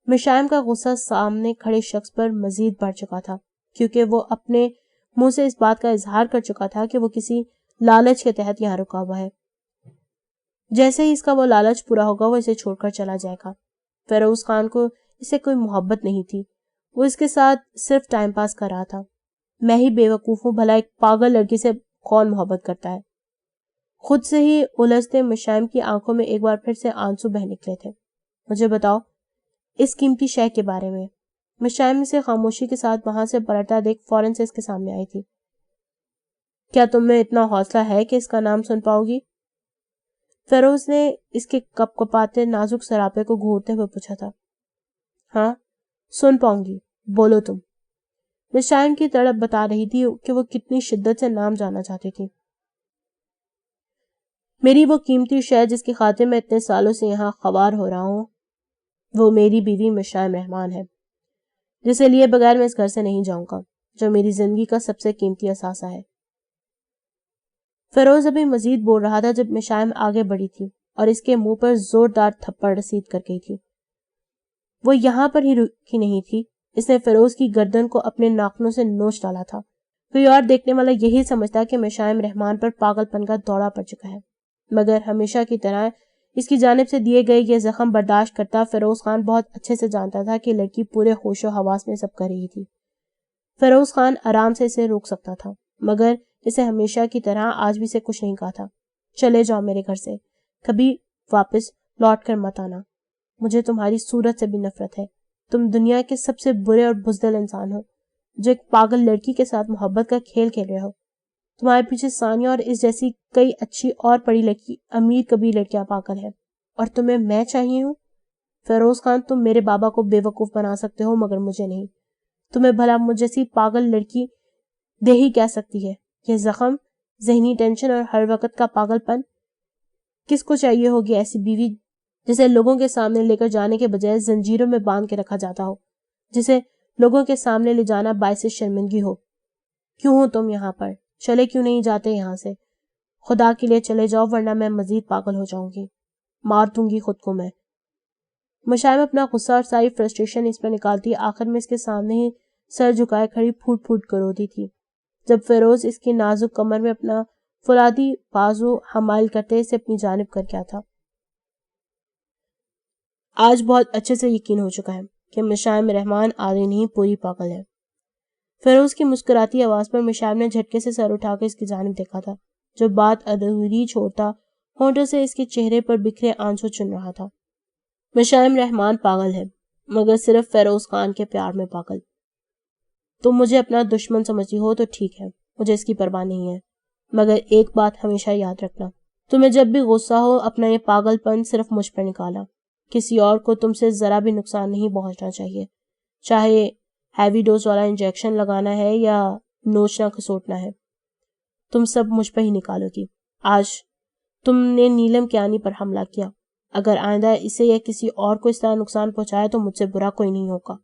مشائم کا غصہ سامنے کھڑے شخص پر مزید بڑھ چکا تھا کیونکہ وہ اپنے منہ سے اس بات کا اظہار کر چکا تھا کہ وہ کسی لالچ کے تحت یہاں رکا ہوا ہے. جیسے ہی اس کا وہ لالچ پورا ہوگا وہ اسے چھوڑ کر چلا جائے گا. فیروز خان کو اس سے کوئی محبت نہیں تھی، وہ اس کے ساتھ صرف ٹائم پاس کر رہا تھا. میں ہی بے وقوف ہوں، بھلا ایک پاگل لڑکی سے کون محبت کرتا ہے. خود سے ہی الجھتے مشائم کی آنکھوں میں ایک بار پھر سے آنسو بہہ نکلے تھے. مجھے بتاؤ اس قیمتی شے کے بارے میں. مشائم اسے خاموشی کے ساتھ وہاں سے پلٹا دیکھ فوراً سے اس کے سامنے آئی تھی. کیا تم میں اتنا حوصلہ ہے کہ اس کا نام سن پاؤ گی؟ فیروز نے اس کے کپ کپاتے نازک سراپے کو گھورتے ہوئے پوچھا تھا. ہاں سن پاؤں گی، بولو تم. مشائم کی تڑپ بتا رہی تھی کہ وہ کتنی شدت سے نام جاننا چاہتی تھی. میری وہ قیمتی شے جس کی خاطر میں اتنے سالوں سے یہاں خوار ہو رہا ہوں وہ میری بیوی مشائم رحمان ہے، جسے لیے بغیر میں اس گھر سے نہیں جاؤں گا، جو میری زندگی کا سب سے قیمتی اثاثہ ہے. فیروز ابھی مزید بول رہا تھا جب مشائم آگے بڑھی تھی اور اس کے منہ پر زوردار تھپڑ رسید کر گئی تھی. وہ یہاں پر ہی رکی نہیں تھی، اس نے فیروز کی گردن کو اپنے ناخنوں سے نوچ ڈالا تھا. کوئی اور دیکھنے والا یہی سمجھتا کہ مشائم رحمان پر پاگل پن کا دورہ پڑ چکا ہے، مگر ہمیشہ کی طرح اس کی جانب سے دیے گئے یہ زخم برداشت کرتا فیروز خان بہت اچھے سے جانتا تھا کہ لڑکی پورے ہوش و حواس میں سب کر رہی تھی. فیروز خان آرام سے اسے روک سکتا تھا، مگر اسے ہمیشہ کی طرح آج بھی سے کچھ نہیں کہا تھا. چلے جاؤ میرے گھر سے، کبھی واپس لوٹ کر مت آنا. مجھے تمہاری صورت سے بھی نفرت ہے. تم دنیا کے سب سے برے اور بزدل انسان ہو جو ایک پاگل لڑکی کے ساتھ محبت کا کھیل کھیل رہے ہو. تمہارے پیچھے ثانیہ اور اس جیسی کئی اچھی اور پڑھی لڑکی امیر کبھی لڑکیاں پاگل ہیں، اور تمہیں میں چاہیے ہوں. فیروز خان تم میرے بابا کو بے وقوف بنا سکتے ہو مگر مجھے نہیں. تمہیں بھلا مجھ جیسی پاگل لڑکی دے ہی کہہ سکتی ہے. یہ زخم، ذہنی ٹینشن اور ہر وقت کا پاگل پن، کس کو چاہیے ہوگی ایسی بیوی جسے لوگوں کے سامنے لے کر جانے کے بجائے زنجیروں میں باندھ کے رکھا جاتا ہو، جسے لوگوں کے سامنے لے جانا باعث شرمندگی ہو. کیوں ہو تم یہاں پر؟ چلے کیوں نہیں جاتے یہاں سے؟ خدا کے لیے چلے جاؤ ورنہ میں مزید پاگل ہو جاؤں گی، مار دوں گی خود کو میں۔ مشائم اپنا غصہ اور ساری فرسٹریشن اس پر نکالتی آخر میں اس کے سامنے ہی سر جھکائے کھڑی پھوٹ پھوٹ کر روتی تھی۔ جب فیروز اس کی نازک کمر میں اپنا فولادی بازو حمائل کرتے اسے اپنی جانب کر کیا تھا۔ آج بہت اچھے سے یقین ہو چکا ہے کہ مشائم رحمان آدھی نہیں پوری پاگل ہے۔ فیروز کی مسکراتی آواز پر مشائم نے جھٹکے سے سر اٹھا کر اس کی جانب دیکھا تھا، جو بات ادھوری چھوڑتا ہونٹوں سے اس کے چہرے پر بکھرے آنسو چن رہا تھا۔ مشائم رحمان پاگل ہے، مگر صرف فیروز خان کے پیار میں پاگل۔ تم مجھے اپنا دشمن سمجھتی ہو تو ٹھیک ہے، مجھے اس کی پرواہ نہیں ہے، مگر ایک بات ہمیشہ یاد رکھنا، تمہیں جب بھی غصہ ہو اپنا یہ پاگل پن صرف مجھ پر نکالا، کسی اور کو تم سے ذرا بھی نقصان نہیں پہنچنا چاہیے، چاہے ہیوی ڈوز والا انجیکشن لگانا ہے یا نوچنا کھسوٹنا ہے، تم سب مجھ پہ ہی نکالو گی۔ آج تم نے نیلم کیانی پر حملہ کیا، اگر آئندہ اسے یا کسی اور کو اس طرح نقصان پہنچایا تو مجھ سے برا کوئی نہیں ہوگا۔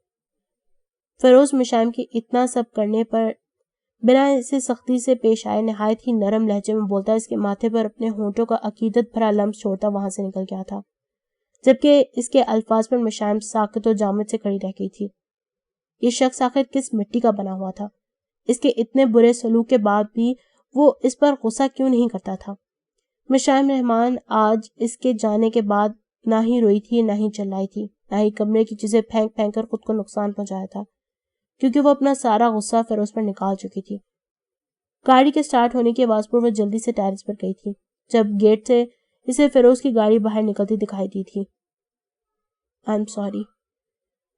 فیروز مشائم کے اتنا سب کرنے پر بنا اسے سختی سے پیش آئے نہایت ہی نرم لہجے میں بولتا اس کے ماتھے پر اپنے ہونٹوں کا عقیدت بھرا لمس چھوڑتا وہاں سے نکل گیا تھا، جبکہ اس کے الفاظ پر مشائم ساکت و جامد سے کھڑی رہ گئی تھی۔ یہ شخص آخر کس مٹی کا بنا ہوا تھا؟ اس کے اتنے برے سلوک کے بعد بھی وہ اس پر غصہ کیوں نہیں کرتا تھا؟ مشائم رحمان آج اس کے جانے کے بعد نہ ہی روئی تھی، نہ ہی چلائی تھی، نہ ہی کمرے کی چیزیں پھینک پھینک کر خود کو نقصان پہنچایا تھا، کیونکہ وہ اپنا سارا غصہ فیروز پر نکال چکی تھی۔ گاڑی کے سٹارٹ ہونے کی آواز پر وہ جلدی سے ٹیرس پر گئی تھی، جب گیٹ سے اسے فیروز کی گاڑی باہر نکلتی دکھائی دی تھی۔ I'm sorry۔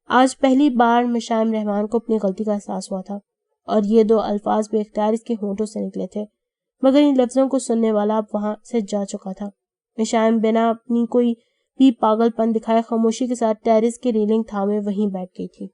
آج پہلی بار مشائم رحمان کو اپنی غلطی کا احساس ہوا تھا، اور یہ دو الفاظ بے اختیار اس کے ہونٹوں سے نکلے تھے، مگر ان لفظوں کو سننے والا اب وہاں سے جا چکا تھا۔ مشائم بنا اپنی کوئی بھی پاگل پن دکھائے خاموشی کے ساتھ ٹیرس کی ریلنگ تھامے وہیں بیٹھ گئی تھی۔